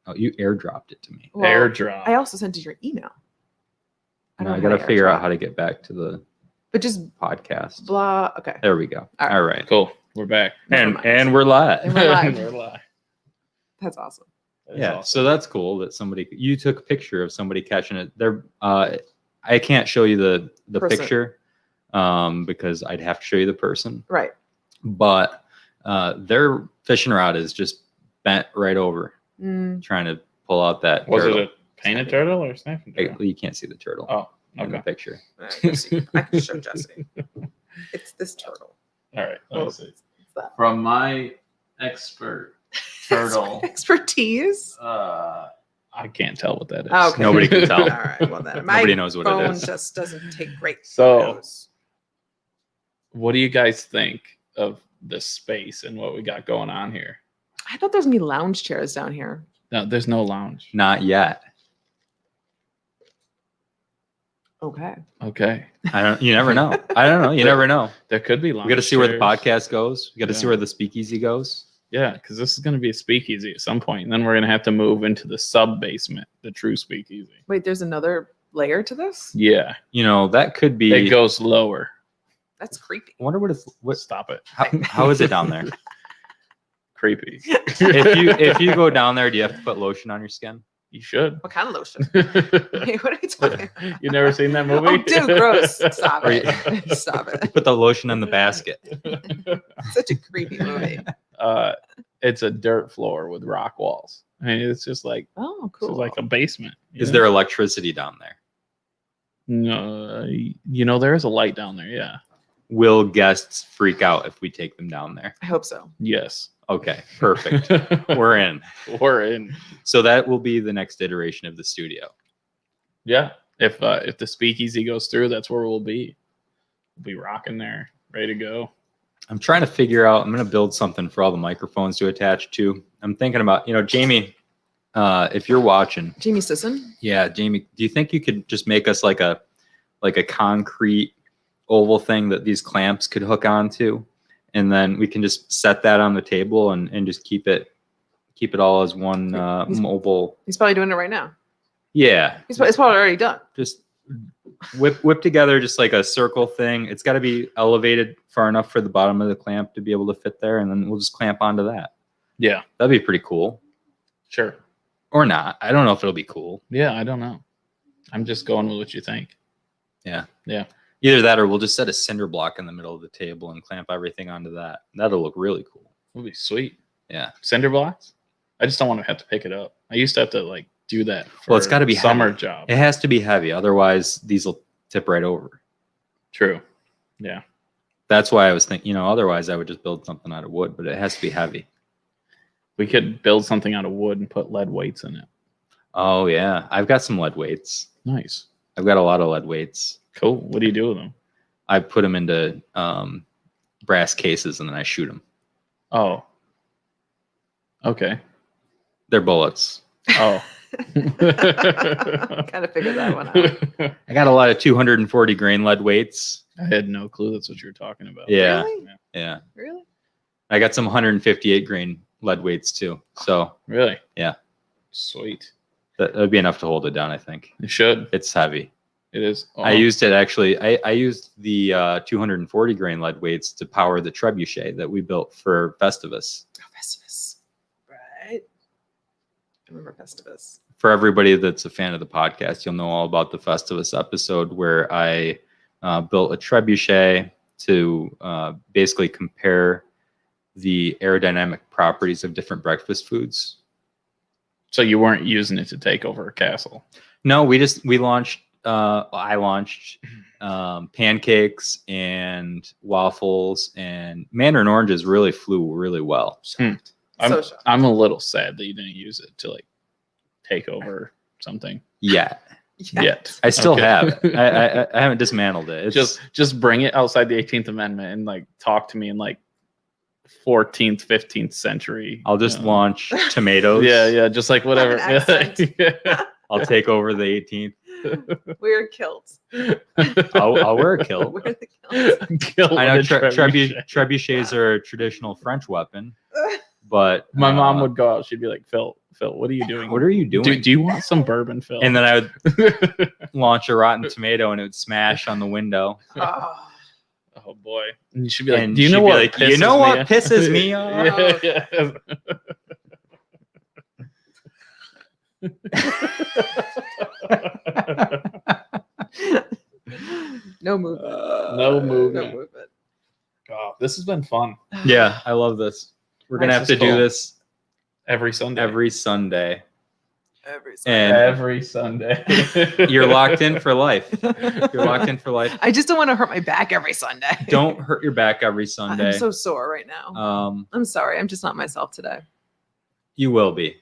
S2: Oh, you airdropped it to me.
S3: Well,
S4: Airdrop.
S3: I also sent it to your email.
S2: Now
S3: know
S2: I
S3: how
S2: got to figure out
S3: airdrop.
S2: how to get back to the
S3: But just
S2: podcast.
S3: blah. Okay.
S2: There we go.
S3: All right.
S2: All right.
S4: Cool. We're back.
S3: Never
S2: And
S3: mind.
S2: and we're live.
S3: And we're live.
S4: We're live.
S3: That's awesome.
S4: That is
S2: Yeah,
S4: awesome.
S2: so that's cool that you took a picture of somebody catching it. I can't show you the
S3: Person.
S2: picture because I'd have to show you the person.
S3: Right.
S2: But their fishing rod is just bent right over,
S3: Mm,
S2: trying to pull out that
S4: Was
S2: turtle.
S4: it a painted turtle or a snapping turtle?
S2: You can't see the turtle
S4: Oh,
S2: in the
S4: okay.
S2: picture.
S3: all right, let's see. I can show Jesse. It's this turtle.
S4: All right. Let me see.
S3: What's that?
S4: From my expert turtle,
S3: Expertise.
S4: I can't tell what that is.
S3: Oh, okay.
S2: Nobody can tell.
S3: All right. Well, then my
S2: Nobody knows what it
S3: phone
S2: is.
S3: just doesn't take great
S4: So-
S3: photos.
S4: What do you guys think of the space and what we got going on here?
S3: I thought there's gonna be lounge chairs down here.
S4: No, there's no lounge.
S2: Not yet.
S3: Okay.
S4: Okay.
S2: I don't. You never know. I don't know. You never know.
S4: There could be lounge.
S2: We got to see where the
S4: chairs.
S2: podcast goes. We got to see
S4: Yeah.
S2: where the speakeasy goes.
S4: Yeah, because this is going to be a speakeasy at some point, and then we're going to have to move into the sub basement, the true speakeasy.
S3: Wait, there's another layer to this?
S4: Yeah,
S2: You know, that could be.
S4: it goes lower.
S3: That's creepy.
S2: I wonder what it's. What?
S4: Stop it.
S2: How is it down there?
S4: Creepy.
S2: if you go down there, do you have to put lotion on your skin?
S4: You should.
S3: What kind of lotion? Wait, what are you talking about?
S4: You never seen that movie?
S3: Oh, dude, gross. Stop
S2: Or
S3: it. Stop
S2: You
S3: it.
S2: put the lotion in the basket.
S3: Such a creepy movie.
S4: It's a dirt floor with rock walls. I mean, it's just like
S3: Oh,
S4: it's
S3: cool.
S4: like a basement. you
S2: Is
S4: know?
S2: there electricity down there?
S4: No, you know, there is a light down there. Yeah.
S2: Will guests freak out if we take them down there?
S3: I hope so.
S4: Yes.
S2: Okay, perfect. We're in.
S4: We're in.
S2: So that will be the next iteration of the studio.
S4: Yeah. If the speakeasy goes through, that's where we'll be. We'll be rocking there, ready to go.
S2: I'm trying to figure out. I'm going to build something for all the microphones to attach to. I'm thinking about, Jamie, if you're watching,
S3: Jamie Sisson.
S2: yeah, Jamie, do you think you could just make us like a concrete oval thing that these clamps could hook onto, and then we can just set that on the table and just keep it all as one mobile.
S3: He's probably doing it right now.
S2: Yeah,
S3: It's probably already done.
S2: just whip together just like a circle thing. It's got to be elevated far enough for the bottom of the clamp to be able to fit there, and then we'll just clamp onto that.
S4: Yeah,
S2: That'd be pretty cool.
S4: sure.
S2: Or not. I don't know if it'll be cool.
S4: Yeah, I don't know. I'm just going with what you think.
S2: Yeah.
S4: Yeah.
S2: Either that or we'll just set a cinder block in the middle of the table and clamp everything onto that. That'll look really cool.
S4: It'll be sweet.
S2: Yeah.
S4: Cinder blocks? I just don't want to have to pick it up. I used to have to like do that for
S2: Well, it's got to be
S4: summer
S2: heavy.
S4: job.
S2: It has to be heavy. Otherwise, these will tip right over.
S4: True. Yeah.
S2: That's why I was thinking, otherwise I would just build something out of wood, but it has to be heavy.
S4: We could build something out of wood and put lead weights in it.
S2: Oh, yeah. I've got some lead weights.
S4: Nice.
S2: I've got a lot of lead weights.
S4: Cool. What do you do with them?
S2: I put them into brass cases and then I shoot them.
S4: Oh. Okay.
S2: They're bullets.
S4: Oh.
S3: Kind of figured that one out.
S2: I got a lot of 240 grain lead weights.
S4: I had no clue that's what you were talking about.
S2: Yeah.
S3: Really?
S2: Yeah.
S3: Really?
S2: I got some 158 grain lead weights too. So
S4: Really?
S2: Yeah.
S4: Sweet.
S2: that would be enough to hold it down, I think.
S4: It should.
S2: It's heavy.
S4: It is.
S2: I used it actually. I used the 240 grain lead weights to power the trebuchet that we built for Festivus.
S3: Oh, Festivus. Right. I remember Festivus.
S2: For everybody that's a fan of the podcast, you'll know all about the Festivus episode where I built a trebuchet to basically compare the aerodynamic properties of different breakfast foods.
S4: So you weren't using it to take over a castle.
S2: No, we launched. I launched pancakes and waffles, and mandarin oranges really flew really well.
S3: Shocked.
S4: I'm,
S3: So shocked.
S4: I'm a little sad that you didn't use it to like take over something
S2: Yeah,
S4: yet.
S2: I still
S4: Okay.
S2: have it. I haven't dismantled it. It's
S4: just bring it outside the 18th Amendment and like talk to me in like 14th, 15th century.
S2: I'll just launch tomatoes.
S4: Yeah, just like whatever.
S3: Have an accent.
S2: I'll take over the 18th.
S3: Wear kilts.
S2: I'll wear a kilt.
S3: Wear the kilts.
S4: Kill
S2: I know
S4: the trebuchet.
S2: trebuchets are a traditional French weapon, but
S4: My mom would go out. She'd be like, Phil, what are you doing?
S2: What are you doing?
S4: Do you want some bourbon, Phil?
S2: And then I would launch a rotten tomato, and it would smash on the window.
S3: Oh.
S4: oh boy. And you should be like,
S2: And
S4: do you
S2: she'd
S4: know
S2: be
S4: what?
S2: like, you know what pisses me
S4: off?
S3: No movement.
S4: No movement.
S3: No movement.
S4: Oh, this has been fun.
S2: Yeah, I love this. We're gonna have
S4: This
S2: to
S4: is
S2: do
S4: cool.
S2: this
S4: Every Sunday.
S2: every Sunday,
S3: Every
S2: and
S4: Every Sunday.
S2: you're locked in for life. You're locked in for life.
S3: I just don't want to hurt my back every Sunday.
S2: Don't hurt your back every Sunday.
S3: I'm so sore right now. I'm sorry. I'm just not myself today.
S2: You will be.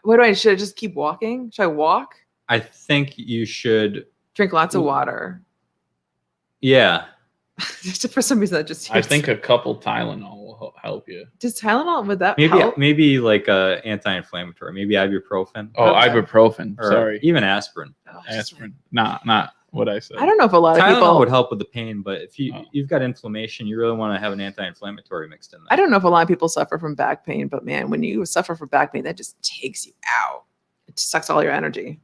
S3: What do I? Should I just keep walking? Should I walk?
S2: I think you should.
S3: Drink lots of water.
S2: Yeah.
S3: For some reason, that just.
S4: I think a couple Tylenol will help you.
S3: Does Tylenol would that
S2: Maybe
S3: help?
S2: maybe like a anti-inflammatory. Maybe ibuprofen.
S4: Oh,
S3: Okay.
S4: ibuprofen.
S2: Or
S4: Sorry.
S2: even aspirin.
S3: Oh, just-
S4: Aspirin. Not what I said.
S3: I don't know if a lot of
S2: Tylenol
S3: people
S2: would help with the pain, but if
S4: Oh.
S2: you've got inflammation, you really want to have an anti-inflammatory mixed in there.
S3: I don't know if a lot of people suffer from back pain, but man, when you suffer from back pain, that just takes you out. It just sucks all your energy.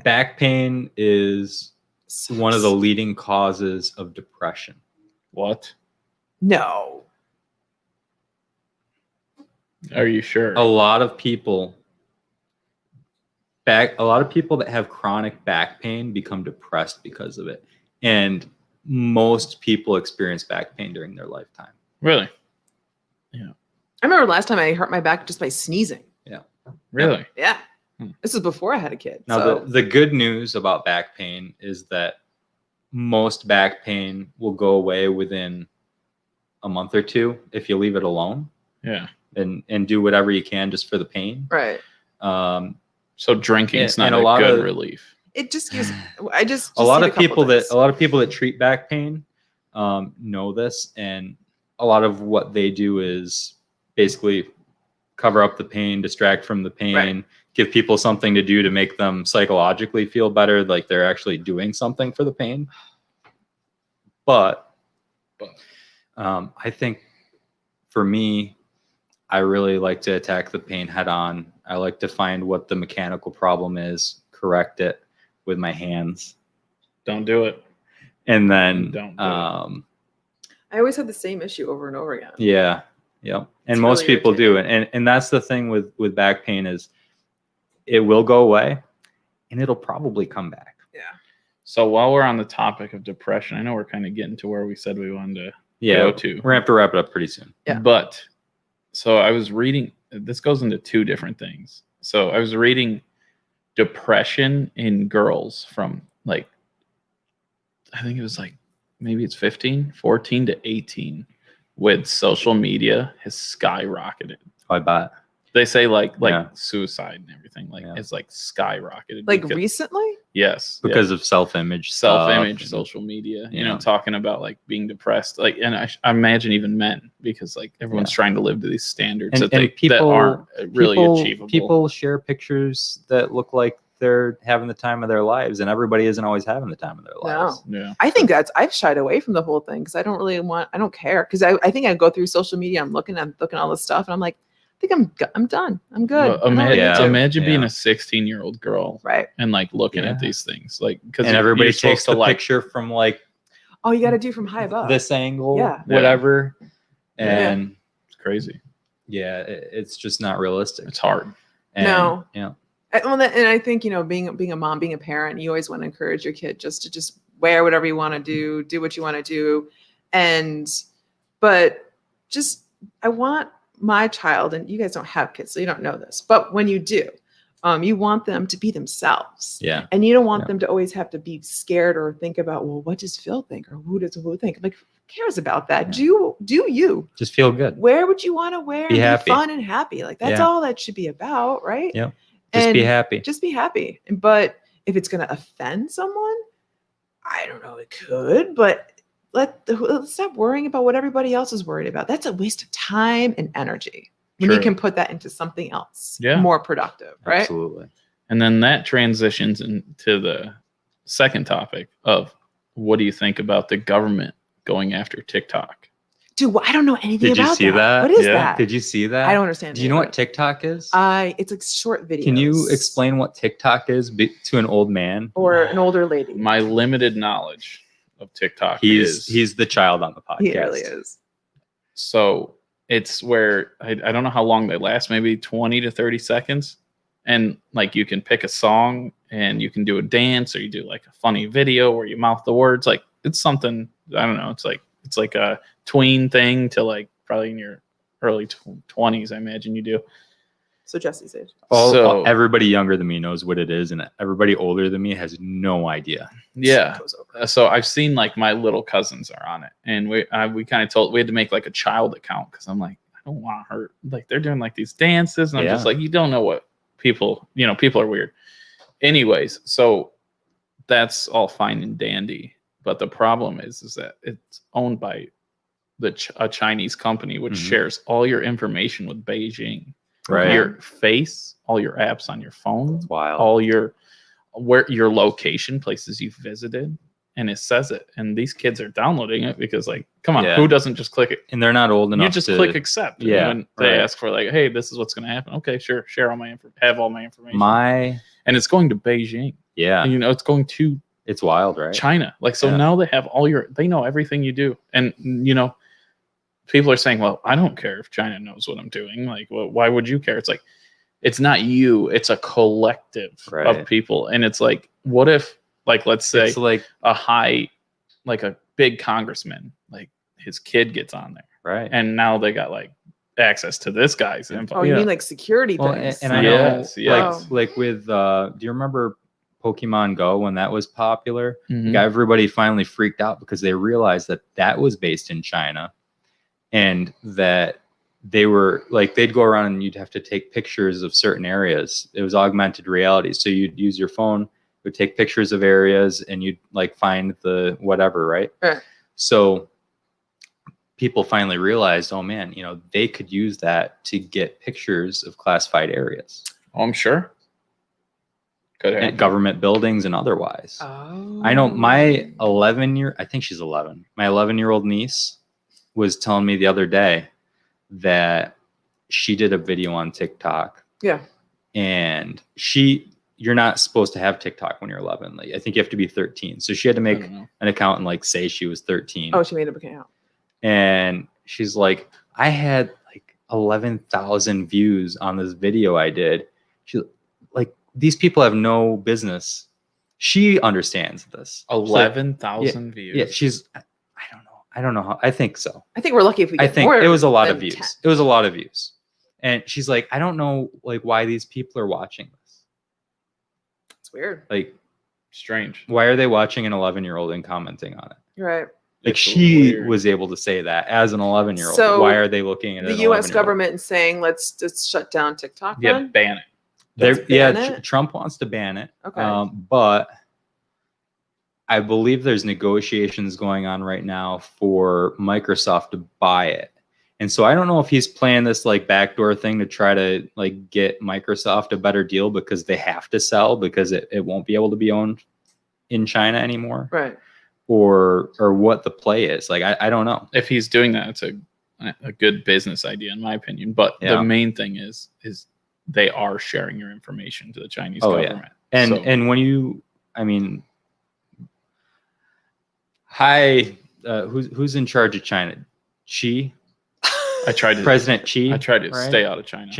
S2: Back pain is one of the
S3: Sucks.
S2: leading causes of depression.
S4: What?
S3: No.
S4: Are you sure?
S2: A lot of people that have chronic back pain become depressed because of it. And most people experience back pain during their lifetime.
S4: Really?
S3: I remember last time I hurt my back just by sneezing.
S4: Really?
S3: Yeah.
S4: Hmm.
S3: This was before I had a kid.
S2: Now,
S3: so
S2: the good news about back pain is that most back pain will go away within a month or two if you leave it alone
S4: Yeah.
S2: and do whatever you can just for the pain.
S3: right.
S4: So drinking's
S2: And
S4: not
S2: a lot
S4: good
S2: of-
S4: relief.
S3: It just gives. I just
S2: A lot
S3: seen
S2: of people
S3: couple things.
S2: that treat back pain know this, and a lot of what they do is basically cover up the pain, distract from the pain,
S3: Right.
S2: give people something to do to make them psychologically feel better, like they're actually doing something for the pain. But I think for me, I really like to attack the pain head on. I like to find what the mechanical problem is, correct it with my hands,
S4: Don't do it.
S2: and then
S4: Don't do
S3: I always have the same issue over and over again.
S2: yeah, yep. And
S3: It's
S2: most
S3: really
S2: people do, and that's the thing with back pain is it will go away, and it'll probably come back.
S3: Yeah.
S4: So while we're on the topic of depression, I know we're kind of getting to where we said we wanted to
S2: Yeah,
S4: go
S2: we're
S4: to.
S2: gonna have to wrap it up pretty soon.
S3: Yeah.
S4: But so I was reading, this goes into two different things. So I was reading depression in girls from like, I think it was like, maybe it's 14 to 18 with social media has skyrocketed.
S2: I bet.
S4: They say like
S2: Yeah.
S4: suicide and everything, like
S2: Yeah.
S4: it's like skyrocketed.
S3: Like
S4: because-
S3: recently?
S4: Yes.
S2: Because of self-image stuff
S4: self-image,
S2: and-
S4: social media, you
S2: Yeah.
S4: know, talking about like being depressed, like, and I imagine even men, because like everyone's trying to live to these standards
S2: And-
S4: that
S2: and people-
S4: that aren't really
S2: people,
S4: achievable.
S2: People share pictures that look like they're having the time of their lives, and everybody isn't always having the time of their lives.
S4: yeah,
S3: I think I've shied away from the whole thing because I don't care. Because I think I go through social media, I'm looking at all this stuff, and I'm like, I think I'm done. I'm good.
S4: Well,
S3: I don't
S4: imagine,
S3: need to.
S4: imagine being
S2: Yeah.
S4: a 16-year-old girl
S3: Right.
S4: and like looking
S2: Yeah.
S4: at these things, like, because
S2: And everybody takes the picture from like
S3: Oh, you got to do from high above.
S2: this angle,
S3: Yeah.
S2: whatever,
S4: Yeah.
S2: and
S4: It's crazy.
S2: yeah, it's just not realistic.
S4: It's hard.
S2: And,
S3: No.
S2: yeah,
S3: And I think, being a mom, being a parent, you always want to encourage your kid to wear whatever you want to do what you want to do. But I want my child, and you guys don't have kids, so you don't know this, but when you do, you want them to be themselves.
S2: yeah,
S3: And you don't want
S2: Yeah.
S3: them to always have to be scared or think about, well, what does Phil think? Or who think? Like, who cares about that?
S2: Yeah.
S3: Do you
S2: just feel good.
S3: wear what you want to wear?
S2: Be
S3: and
S2: happy.
S3: Be fun and happy. Like, that's
S2: Yeah.
S3: all that should be about, right?
S2: Yep. Just be
S3: And
S2: happy.
S3: Just be happy. But if it's going to offend someone, I don't know, it could, but let's stop worrying about what everybody else is worried about. That's a waste of time and energy when you
S4: True.
S3: can put that into something else
S4: Yeah.
S3: more productive, right?
S2: Absolutely.
S4: And then that transitions into the second topic of what do you think about the government going after TikTok?
S3: Dude, I don't know anything
S2: Did you
S3: about
S2: see that?
S3: What is
S4: Yeah.
S3: that?
S2: Did you see that?
S3: I don't understand.
S2: Do you know what TikTok is?
S3: It's like short videos.
S2: Can you explain what TikTok is to an old man?
S3: Or an older lady?
S4: My limited knowledge of TikTok
S2: He's the child on the podcast.
S3: He really is.
S4: So it's where I don't know how long they last, maybe 20 to 30 seconds. And like you can pick a song and you can do a dance, or you do like a funny video where you mouth the words. Like it's something, I don't know. It's like a tween thing to like probably in your early 20s, I imagine you do.
S3: So Jesse's age.
S2: Everybody younger than me knows what it is, and everybody older than me has no idea.
S4: Yeah.
S3: Goes over.
S4: So I've seen like my little cousins are on it, and we kind of we had to make like a child account because I'm like, I don't want to hurt. Like they're doing like these dances, and I'm just
S2: Yeah.
S4: like, you don't know what people are weird. Anyways, so that's all fine and dandy, but the problem is that it's owned by a Chinese company which
S2: Mhm.
S4: shares all your information with Beijing.
S2: Right.
S4: Your face, all your apps on your phone,
S2: It's wild.
S4: all your location, places you've visited, and it says it. And these kids are downloading it because, like, come on,
S2: Yeah.
S4: who doesn't just click it?
S2: And they're not old enough.
S4: You just
S2: to,
S4: click accept. And
S2: Yeah,
S4: when they
S2: right.
S4: ask for like, hey, this is what's going to happen. Okay, sure, share all my have all my information.
S2: My
S4: And it's going to Beijing.
S2: yeah,
S4: And, it's going to
S2: it's wild, right?
S4: China. Like, so
S2: Yeah.
S4: now they have they know everything you do. And people are saying, well, I don't care if China knows what I'm doing. Like, well, why would you care? It's like, it's not you, it's a collective
S2: Right.
S4: of people. And it's like, what if, like, let's say
S2: It's like
S4: a big congressman, like his kid gets on there,
S2: right.
S4: and now they got like access to this guy's info.
S3: Oh, you mean like security
S2: Well,
S3: things?
S2: and I
S4: Yes,
S2: know,
S4: yes.
S2: like with, do you remember Pokemon Go when that was popular?
S4: Mhm.
S2: Like, everybody finally freaked out because they realized that was based in China, and that they were like, they'd go around and you'd have to take pictures of certain areas. It was augmented reality. So you'd use your phone, would take pictures of areas, and you'd like find the whatever, right?
S3: Right.
S2: So people finally realized, oh man, they could use that to get pictures of classified areas,
S4: Oh, I'm sure. Could
S2: and
S4: happen.
S2: government buildings and otherwise.
S3: Oh.
S2: I know my 11-year, I think she's 11. My 11-year-old niece was telling me the other day that she did a video on TikTok.
S3: Yeah.
S2: And you're not supposed to have TikTok when you're 11. Like, I think you have to be 13. So she had to
S4: I
S2: make
S4: don't know.
S2: an account and like say she was 13.
S3: Oh, she made up an account.
S2: And she's like, I had like 11,000 views on this video I did. She like, these people have no business. She understands this.
S4: 11,000 views.
S2: Yeah, she's. I don't know how. I think so.
S3: I think we're lucky if we get
S2: I think
S3: more
S2: it was a lot
S3: than
S2: of views.
S3: 10.
S2: It was a lot of views. And she's like, I don't know like why these people are watching this.
S3: It's weird.
S2: Like,
S4: Strange.
S2: why are they watching an 11-year-old and commenting on it?
S3: You're right.
S2: Like,
S4: It's
S2: she
S4: weird.
S2: was able to say that as an 11-year-old.
S3: So,
S2: why are they looking at
S3: The
S2: an
S3: U.S.
S2: 11-year-old?
S3: government is saying, let's just shut down TikTok.
S4: Yeah,
S3: Then?
S4: ban it.
S3: Let's ban it?
S2: Trump wants to ban it.
S3: Okay.
S2: But I believe there's negotiations going on right now for Microsoft to buy it. And so I don't know if he's playing this like backdoor thing to try to like get Microsoft a better deal because they have to sell because it won't be able to be owned in China anymore.
S3: Right.
S2: Or what the play is. Like, I don't know.
S4: If he's doing that, it's a good business idea, in my opinion. But
S2: Yeah.
S4: the main thing is they are sharing your information to the Chinese
S2: Oh, yeah.
S4: government.
S2: And when you, I mean, who's in charge of China? Xi?
S4: I tried to
S2: President Xi?
S4: I tried to
S2: right?
S4: stay out of China.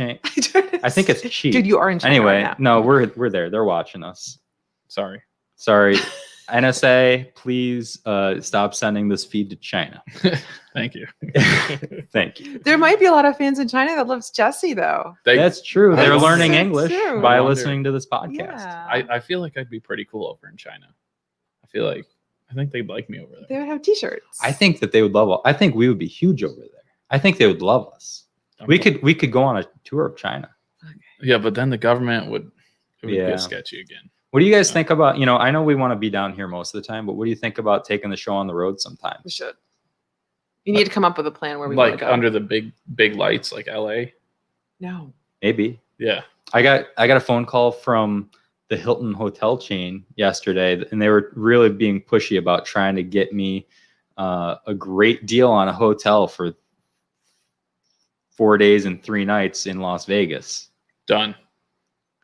S2: I think it's Xi.
S3: Dude, you are in China
S2: Anyway,
S3: right
S2: no,
S3: now.
S2: we're there. They're watching us.
S4: Sorry.
S2: Sorry. NSA, please stop sending this feed to China.
S4: Thank you.
S2: Thank you.
S3: There might be a lot of fans in China that loves Jesse, though.
S2: That's true. They're
S3: That's
S2: learning
S3: so
S2: English
S3: true.
S2: by
S4: I wonder-
S2: listening to this podcast.
S3: Yeah.
S4: I feel like I'd be pretty cool over in China. I think they'd like me over
S3: They
S4: there.
S3: would have T-shirts.
S2: I think that they would love. I think we would be huge over there. I think they would love us. We could go on a tour of China.
S4: Yeah, but then the government would
S2: Yeah.
S4: get sketchy again.
S2: What do you guys think about? I know we want to be down here most of the time, but what do you think about taking the show on the road sometime?
S3: We should. You need to come up with a plan where we want
S4: Like
S3: to go.
S4: under the big lights, like LA.
S3: No.
S2: Maybe.
S4: Yeah.
S2: I got a phone call from the Hilton hotel chain yesterday, and they were really being pushy about trying to get me a great deal on a hotel for 4 days and 3 nights in Las Vegas.
S4: Done.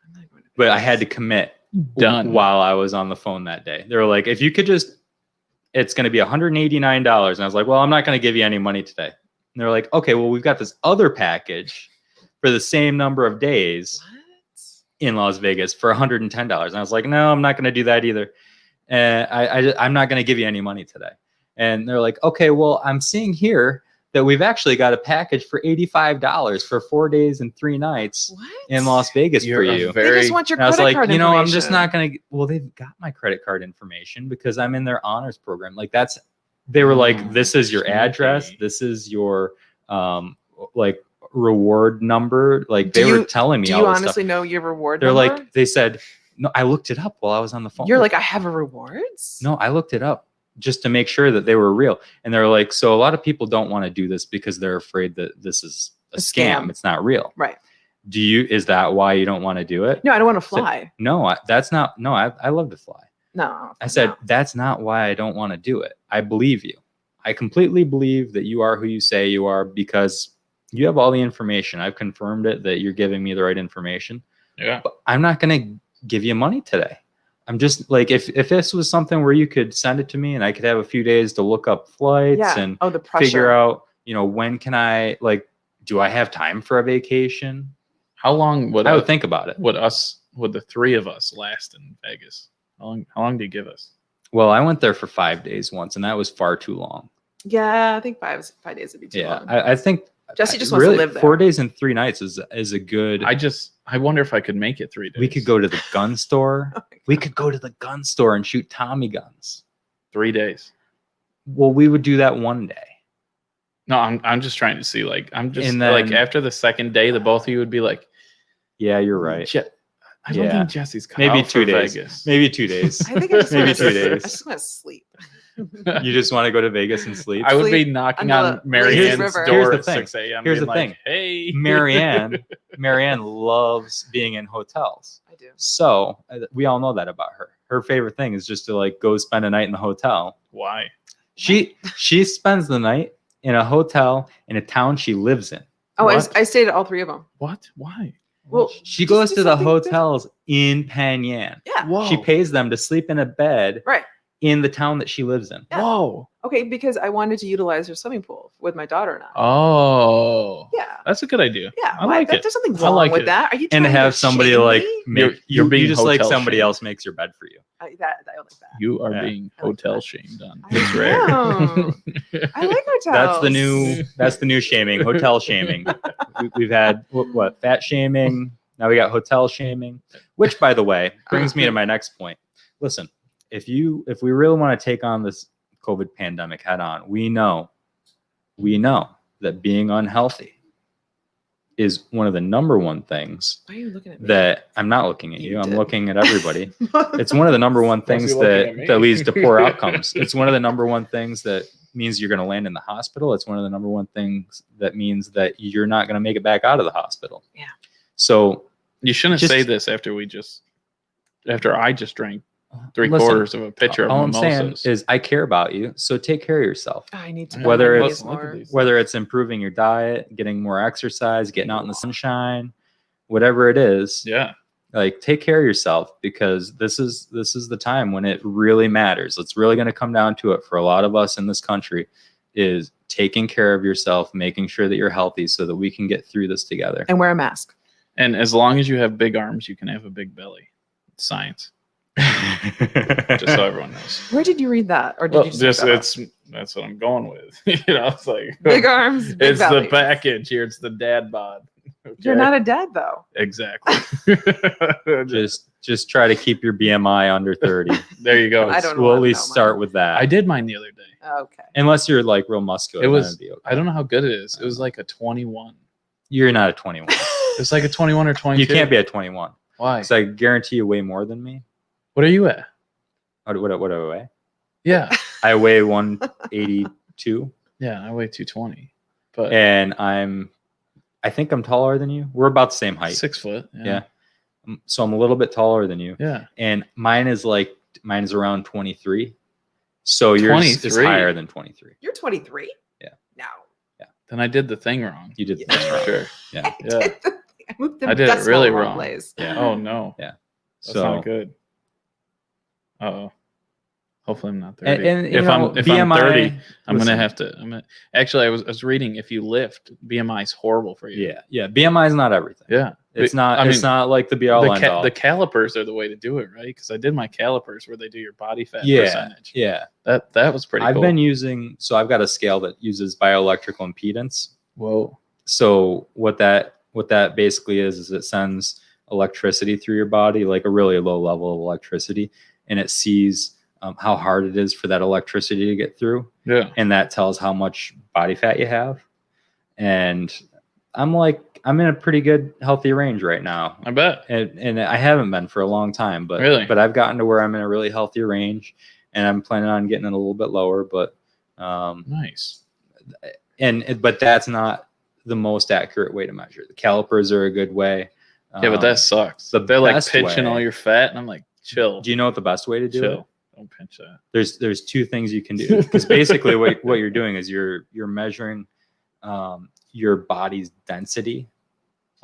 S3: I'm not going to
S2: But I had to commit
S4: Done.
S2: while I was on the phone that day. They were like, if you could just, it's going to be $189. And I was like, well, I'm not going to give you any money today. And they're like, okay, well, we've got this other package for the same number of days
S3: What?
S2: in Las Vegas for $110. And I was like, no, I'm not going to do that either. And I'm not going to give you any money today. And they're like, okay, well, I'm seeing here that we've actually got a package for $85 for 4 days and 3 nights
S3: What?
S2: in Las Vegas for you.
S3: They just want your
S2: And I was
S3: credit
S2: like,
S3: card
S2: I'm just
S3: information.
S2: not going to, well, they've got my credit card information because I'm in their honors program. Like they were like, this is your address.
S4: sneaky.
S2: This is your, like reward number. Like they were telling me
S3: Do
S2: all
S3: you
S2: this
S3: honestly
S2: stuff.
S3: know your reward
S2: They're
S3: number?
S2: like, they said, no, I looked it up while I was on the phone.
S3: You're like, I have a rewards?
S2: No, I looked it up just to make sure that they were real. And they're like, so a lot of people don't want to do this because they're afraid that this is a scam. It's not real.
S3: Right.
S2: Is that why you don't want to do it?
S3: No, I don't want to fly.
S2: No, that's not. No, I love to fly.
S3: No.
S2: I said,
S3: no.
S2: that's not why I don't want to do it. I believe you. I completely believe that you are who you say you are because you have all the information. I've confirmed it that you're giving me the right information.
S4: Yeah.
S2: But I'm not going to give you money today. I'm just like, if this was something where you could send it to me and I could have a few days to look up flights
S3: Yeah.
S2: and
S3: Oh, the pressure.
S2: figure out, when can I, like, do I have time for a vacation?
S4: How long would
S2: I would think about it.
S4: would the 3 of us last in Vegas? How long do you give us?
S2: Well, I went there for 5 days once, and that was far too long.
S3: Yeah, I think 5 days would be too
S2: Yeah,
S3: long.
S2: I think
S3: Jesse just wants to live there.
S2: 4 days and 3 nights is a good.
S4: I wonder if I could make it 3 days.
S2: We could go to the gun store.
S3: Oh my
S2: We
S3: God.
S2: could go to the gun store and shoot Tommy guns.
S4: 3 days.
S2: Well, we would do that one day.
S4: No, I'm just trying to see. Like, I'm just
S2: And
S4: like
S2: then-
S4: after the second day, the both of you would be like,
S2: Yeah, you're right.
S4: I don't
S2: Yeah.
S4: think Jesse's cut
S2: Maybe
S4: out
S2: 2
S4: for
S2: days.
S4: Vegas.
S2: Maybe 2 days.
S3: I think I just
S2: Maybe
S3: want
S2: 2
S3: to,
S2: days.
S3: I just want to sleep.
S2: You just want to go to Vegas and sleep.
S4: I would be
S3: Sleep
S4: knocking
S3: on
S4: on
S3: the
S4: Marianne's
S3: river.
S2: Here's
S4: door
S2: the
S4: at
S2: thing.
S4: 6 a.m.
S2: Here's
S4: being
S2: the
S4: like,
S2: thing.
S4: hey.
S2: Marianne loves being in hotels.
S3: I do.
S2: So we all know that about her. Her favorite thing is just to like go spend a night in the hotel.
S4: Why?
S2: She spends the night in a hotel in a town she lives in.
S3: Oh,
S4: What?
S3: I stayed at all 3 of them.
S4: What? Why?
S3: Well,
S2: She
S3: just
S2: goes
S3: do
S2: to the
S3: something
S2: hotels in Panyan.
S3: Yeah.
S4: Whoa.
S2: She pays them to sleep in a bed
S3: Right.
S2: in the town that she lives in.
S3: Yeah.
S4: Whoa.
S3: Okay, because I wanted to utilize her swimming pool with my daughter and I.
S4: Oh.
S3: Yeah.
S4: That's a good idea.
S3: Yeah.
S4: I like it.
S3: There's something
S4: I
S3: wrong
S4: like
S3: with
S4: it.
S3: that. Are you
S2: And to
S3: trying
S2: have somebody
S3: shame
S2: like
S3: me?
S2: make
S4: You're
S2: you
S4: being
S2: just like
S4: hotel
S2: somebody
S4: shamed.
S2: else makes your bed for you.
S3: I like that.
S4: You are
S2: Yeah.
S4: being
S3: I like
S4: hotel
S3: that.
S4: shamed on.
S3: I
S4: It's rare.
S3: know. I like hotels.
S2: That's the new shaming, hotel shaming. We've had what fat shaming. Now we got hotel shaming, which by the way brings me to my next point. Listen, if we really want to take on this COVID pandemic head on, we know that being unhealthy is one of the number one things
S3: Why are you looking at me?
S2: that I'm not looking at you.
S3: You
S2: I'm
S3: did.
S2: looking at everybody. It's one of the number one things
S4: you looking at me?
S2: that leads to poor outcomes. It's one of the number one things that means you're going to land in the hospital. It's one of the number one things that means that you're not going to make it back out of the hospital.
S3: Yeah.
S2: So
S4: You shouldn't
S2: Just-
S4: say this after I just drank three
S2: listen,
S4: quarters of a pitcher of
S2: all I'm
S4: mimosas.
S2: saying is I care about you. So take care of yourself.
S3: I need to
S4: Yeah,
S3: know
S2: whether
S3: my
S2: it's-
S3: knees more.
S2: Whether it's improving your diet, getting more exercise, getting out in the sunshine, whatever it is,
S4: Yeah.
S2: like take care of yourself, because this is the time when it really matters. It's really going to come down to it for a lot of us in this country, is taking care of yourself, making sure that you're healthy so that we can get through this together.
S3: And wear a mask.
S4: And as long as you have big arms, you can have a big belly. It's science. Just so everyone knows.
S3: Where did you read that? Or did
S4: Well,
S3: you just look that up?
S4: that's what I'm going with. It's like
S3: Big arms, big
S4: it's
S3: belly.
S4: the package here. It's the dad bod. Okay?
S3: You're not a dad though.
S4: Exactly.
S2: just try to keep your BMI under 30.
S4: There you go.
S3: I don't know
S2: We'll
S3: how
S2: at
S3: to
S2: least
S3: know
S2: start
S3: mine.
S2: with that.
S4: I did mine the other day.
S3: Okay.
S2: Unless you're like real muscular.
S4: It
S2: then
S4: was.
S2: it'd be okay.
S4: I don't know how good it is. It was like a 21.
S2: You're not a 21.
S4: It was like a 21 or 22.
S2: You can't be a 21.
S4: Why?
S2: Because I guarantee you weigh more than me.
S4: What are you at?
S2: What do I weigh?
S4: Yeah.
S2: I weigh 182,
S4: Yeah. I weigh 220. But
S2: and I think I'm taller than you. We're about the same height.
S4: 6 foot.
S2: Yeah. So I'm a little bit taller than you.
S4: Yeah.
S2: And mine is around 23. So yours is
S4: 23?
S2: higher than 23.
S3: You're 23?
S2: Yeah.
S3: No.
S4: Then I did the thing wrong.
S2: You did the
S3: Yeah.
S2: thing wrong.
S4: Sure.
S2: Yeah.
S4: Yeah.
S3: I moved the
S4: I did it
S3: decimal
S4: really
S3: the
S4: wrong.
S3: place.
S2: Yeah.
S4: Oh no.
S2: Yeah.
S4: That's
S2: So
S4: not good. Uh-oh. Hopefully I'm not 30.
S2: and
S4: if
S2: know,
S4: I'm
S2: BMI,
S4: 30, I'm
S2: listen.
S4: gonna have to. Actually, I was reading, if you lift, BMI is horrible for you.
S2: Yeah. BMI is not everything.
S4: Yeah.
S2: It's
S4: But,
S2: not.
S4: I
S2: It's
S4: mean,
S2: not like the be all end all.
S4: The calipers are the way to do it, right? Because I did my calipers where they do your body fat
S2: Yeah.
S4: percentage.
S2: Yeah.
S4: That was pretty
S2: I've
S4: cool.
S2: been using. So I've got a scale that uses bioelectrical impedance.
S4: Whoa.
S2: So what that basically is it sends electricity through your body, like a really low level of electricity, and it sees how hard it is for that electricity to get through,
S4: Yeah.
S2: and that tells how much body fat you have. And I'm in a pretty good healthy range right now,
S4: I bet.
S2: and I haven't been for a long time, but
S4: Really?
S2: but I've gotten to where I'm in a really healthy range, and I'm planning on getting it a little bit lower, but
S4: Nice.
S2: but that's not the most accurate way to measure. The calipers are a good way.
S4: Yeah, but that sucks.
S2: the
S4: They're like
S2: best
S4: pinching
S2: way-
S4: all your fat, and I'm like, chill.
S2: Do you know what the best way to do it?
S4: Chill. Don't pinch that.
S2: There's two things you can do, because basically what you're doing is you're measuring your body's density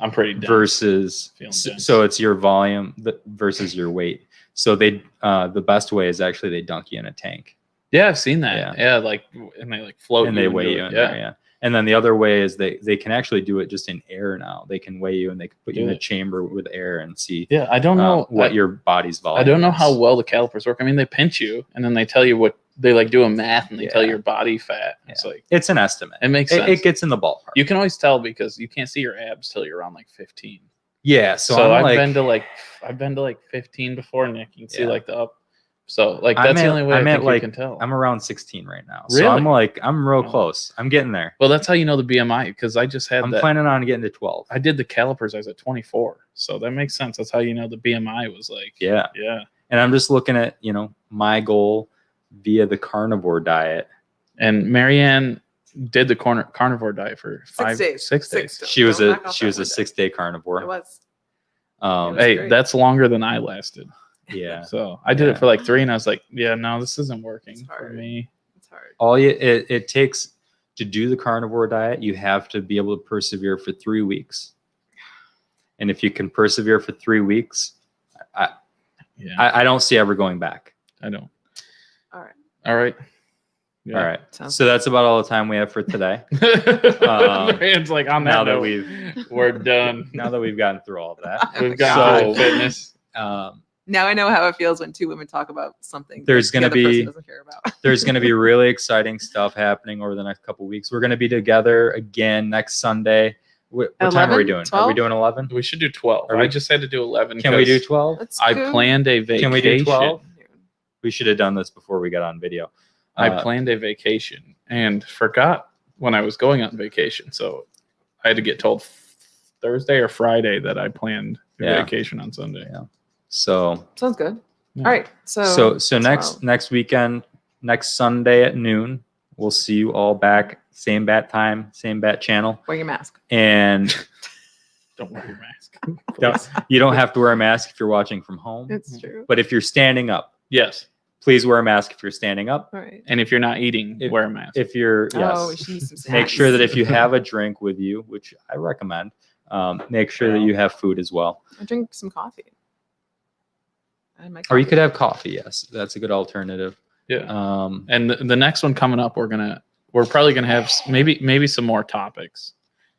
S4: I'm pretty dense.
S2: versus
S4: Feeling
S2: so,
S4: dense.
S2: so it's your volume versus your weight. So the best way is actually they dunk you in a tank
S4: Yeah, I've seen that.
S2: Yeah.
S4: Yeah, like, and they like float
S2: and
S4: you
S2: they
S4: into
S2: weigh
S4: it.
S2: you in
S4: Yeah.
S2: there. Yeah. And then the other way is they can actually do it just in air now. They can weigh you and they can put you in a
S4: Really?
S2: chamber with air and see
S4: Yeah, I don't know
S2: what your body's volume
S4: I don't know
S2: is.
S4: how well the calipers work. I mean, they pinch you and then they tell you what they like do a math and they tell
S2: Yeah.
S4: you your body fat. It's
S2: Yeah.
S4: like
S2: It's an estimate.
S4: it makes sense.
S2: It gets in the ballpark.
S4: You can always tell because you can't see your abs till you're around like 15.
S2: Yeah.
S4: So
S2: I'm
S4: I've been to like 15 before, Nick. You can see
S2: Yeah.
S4: like the up. So like
S2: I'm
S4: that's the
S2: at-
S4: only way
S2: I'm
S4: I
S2: at,
S4: think
S2: like-
S4: you can tell.
S2: I'm around 16 right now. So
S4: Really?
S2: I'm real
S4: Oh.
S2: close. I'm getting there.
S4: Well, that's how you know the BMI because I just had
S2: I'm
S4: that.
S2: planning on getting to 12.
S4: I did the calipers. I was at 24, so that makes sense. That's how you know the BMI was like.
S2: Yeah.
S4: Yeah.
S2: And I'm just looking at, my goal via the carnivore diet.
S4: And Marianne did the carnivore diet for
S3: 6 days.
S4: 6 days.
S3: Six.
S2: She was
S3: Don't
S2: a
S3: knock off
S2: she was
S3: that
S2: a
S3: one day.
S2: 6-day carnivore.
S3: It was.
S2: Um,
S3: was
S4: Hey,
S3: great.
S4: that's longer than I lasted.
S2: yeah.
S4: So I did
S2: Yeah.
S4: it for like 3, and I was like, yeah, no, this isn't working
S3: It's
S4: for
S3: hard.
S4: me.
S3: It's hard.
S2: It takes to do the carnivore diet, you have to be able to persevere for 3 weeks. And if you can persevere for 3 weeks,
S4: Yeah,
S2: I don't see ever going back.
S4: I don't.
S3: All right.
S4: All right. Yeah.
S2: All right.
S3: Sounds
S2: So that's about all the time we have for today.
S4: Marianne's like, on that
S2: now that
S4: note, we're done.
S2: Now that we've gotten through all of that,
S4: We've
S3: my
S4: got
S2: God.
S4: full fitness.
S3: Now I know how it feels when two women talk about something
S2: There's
S3: that
S2: gonna
S3: the other person
S2: be-
S3: doesn't care about.
S2: there's going to be really exciting stuff happening over the next couple weeks. We're going to be together again next Sunday. What time are we
S3: 11?
S2: doing? Are
S3: 12?
S2: we doing 11?
S4: We should do 12.
S2: Are we-
S4: I just had to do 11.
S2: Can we do
S4: 'cause
S2: 12?
S3: Let's
S4: I
S3: go.
S4: planned a vacation.
S2: Can we do 12? We should have done this before we got on video.
S4: I planned a vacation and forgot when I was going on vacation. So I had to get told Thursday or Friday that I planned a
S2: Yeah.
S4: vacation on Sunday.
S2: Yeah. So
S3: Sounds good.
S4: Yeah.
S3: All right.
S2: so
S3: tomorrow.
S2: next weekend, next Sunday at noon, we'll see you all back. Same bat time, same bat channel,
S3: Wear your mask.
S2: and
S4: Don't wear your mask.
S2: don't- you don't have to wear a mask if you're watching from home.
S3: It's true.
S2: But if you're standing up,
S4: Yes.
S2: please wear a mask if you're standing up.
S3: All right.
S4: And if you're not eating,
S2: If-
S4: wear a mask.
S2: If you're
S3: Oh,
S2: yes,
S3: she needs some
S2: make
S3: snacks.
S2: sure that if you have a drink with you, which I recommend, make sure that you have food as well.
S3: I drink some coffee. I had my
S2: Or you
S3: coffee.
S2: could have coffee. Yes, that's a good alternative.
S4: yeah.
S2: Um,
S4: And the next one coming up, we're probably gonna have maybe some more topics,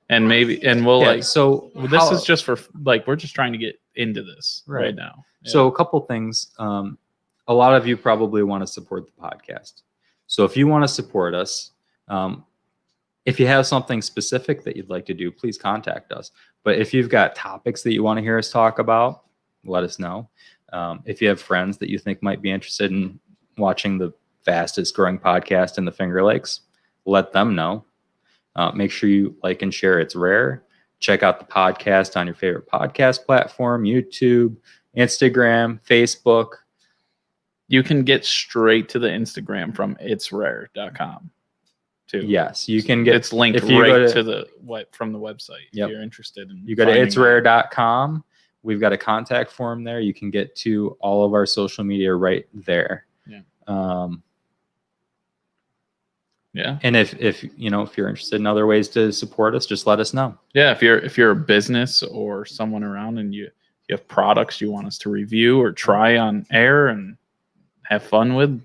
S4: and we'll
S2: yeah,
S4: like.
S2: so
S4: This
S2: how-
S4: is just for like we're just trying to get into this right,
S2: Right.
S4: now. Yeah.
S2: So a couple things. A lot of you probably want to support the podcast. So if you want to support us, if you have something specific that you'd like to do, please contact us. But if you've got topics that you want to hear us talk about, let us know. If you have friends that you think might be interested in watching the fastest growing podcast in the Finger Lakes, let them know. Make sure you like and share It's Rahr. Check out the podcast on your favorite podcast platform, YouTube, Instagram, Facebook.
S4: you can get straight to the Instagram from itsrahr.com too.
S2: Yes, you can get.
S4: It's linked
S2: if you go
S4: right
S2: to-
S4: to the from the website
S2: Yep.
S4: if you're interested in
S2: You go to
S4: finding
S2: itsrahr.com. We've got a contact form there. You can get to all of our social media right there.
S4: Yeah. Yeah.
S2: And if you're interested in other ways to support us, just let us know.
S4: Yeah, if you're a business or someone around and you have products you want us to review or try on air and have fun with,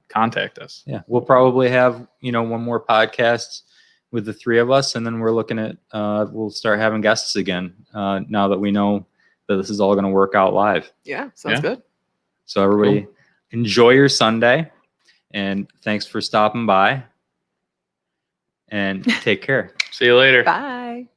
S4: contact us.
S2: Yeah, we'll probably have one more podcast with the three of us, and then we're looking at we'll start having guests again now that we know that this is all going to work out live.
S3: Yeah, sounds
S4: Yeah.
S3: good.
S2: So everybody, enjoy your Sunday, and thanks for stopping by. And take care.
S4: See you later.
S3: Bye.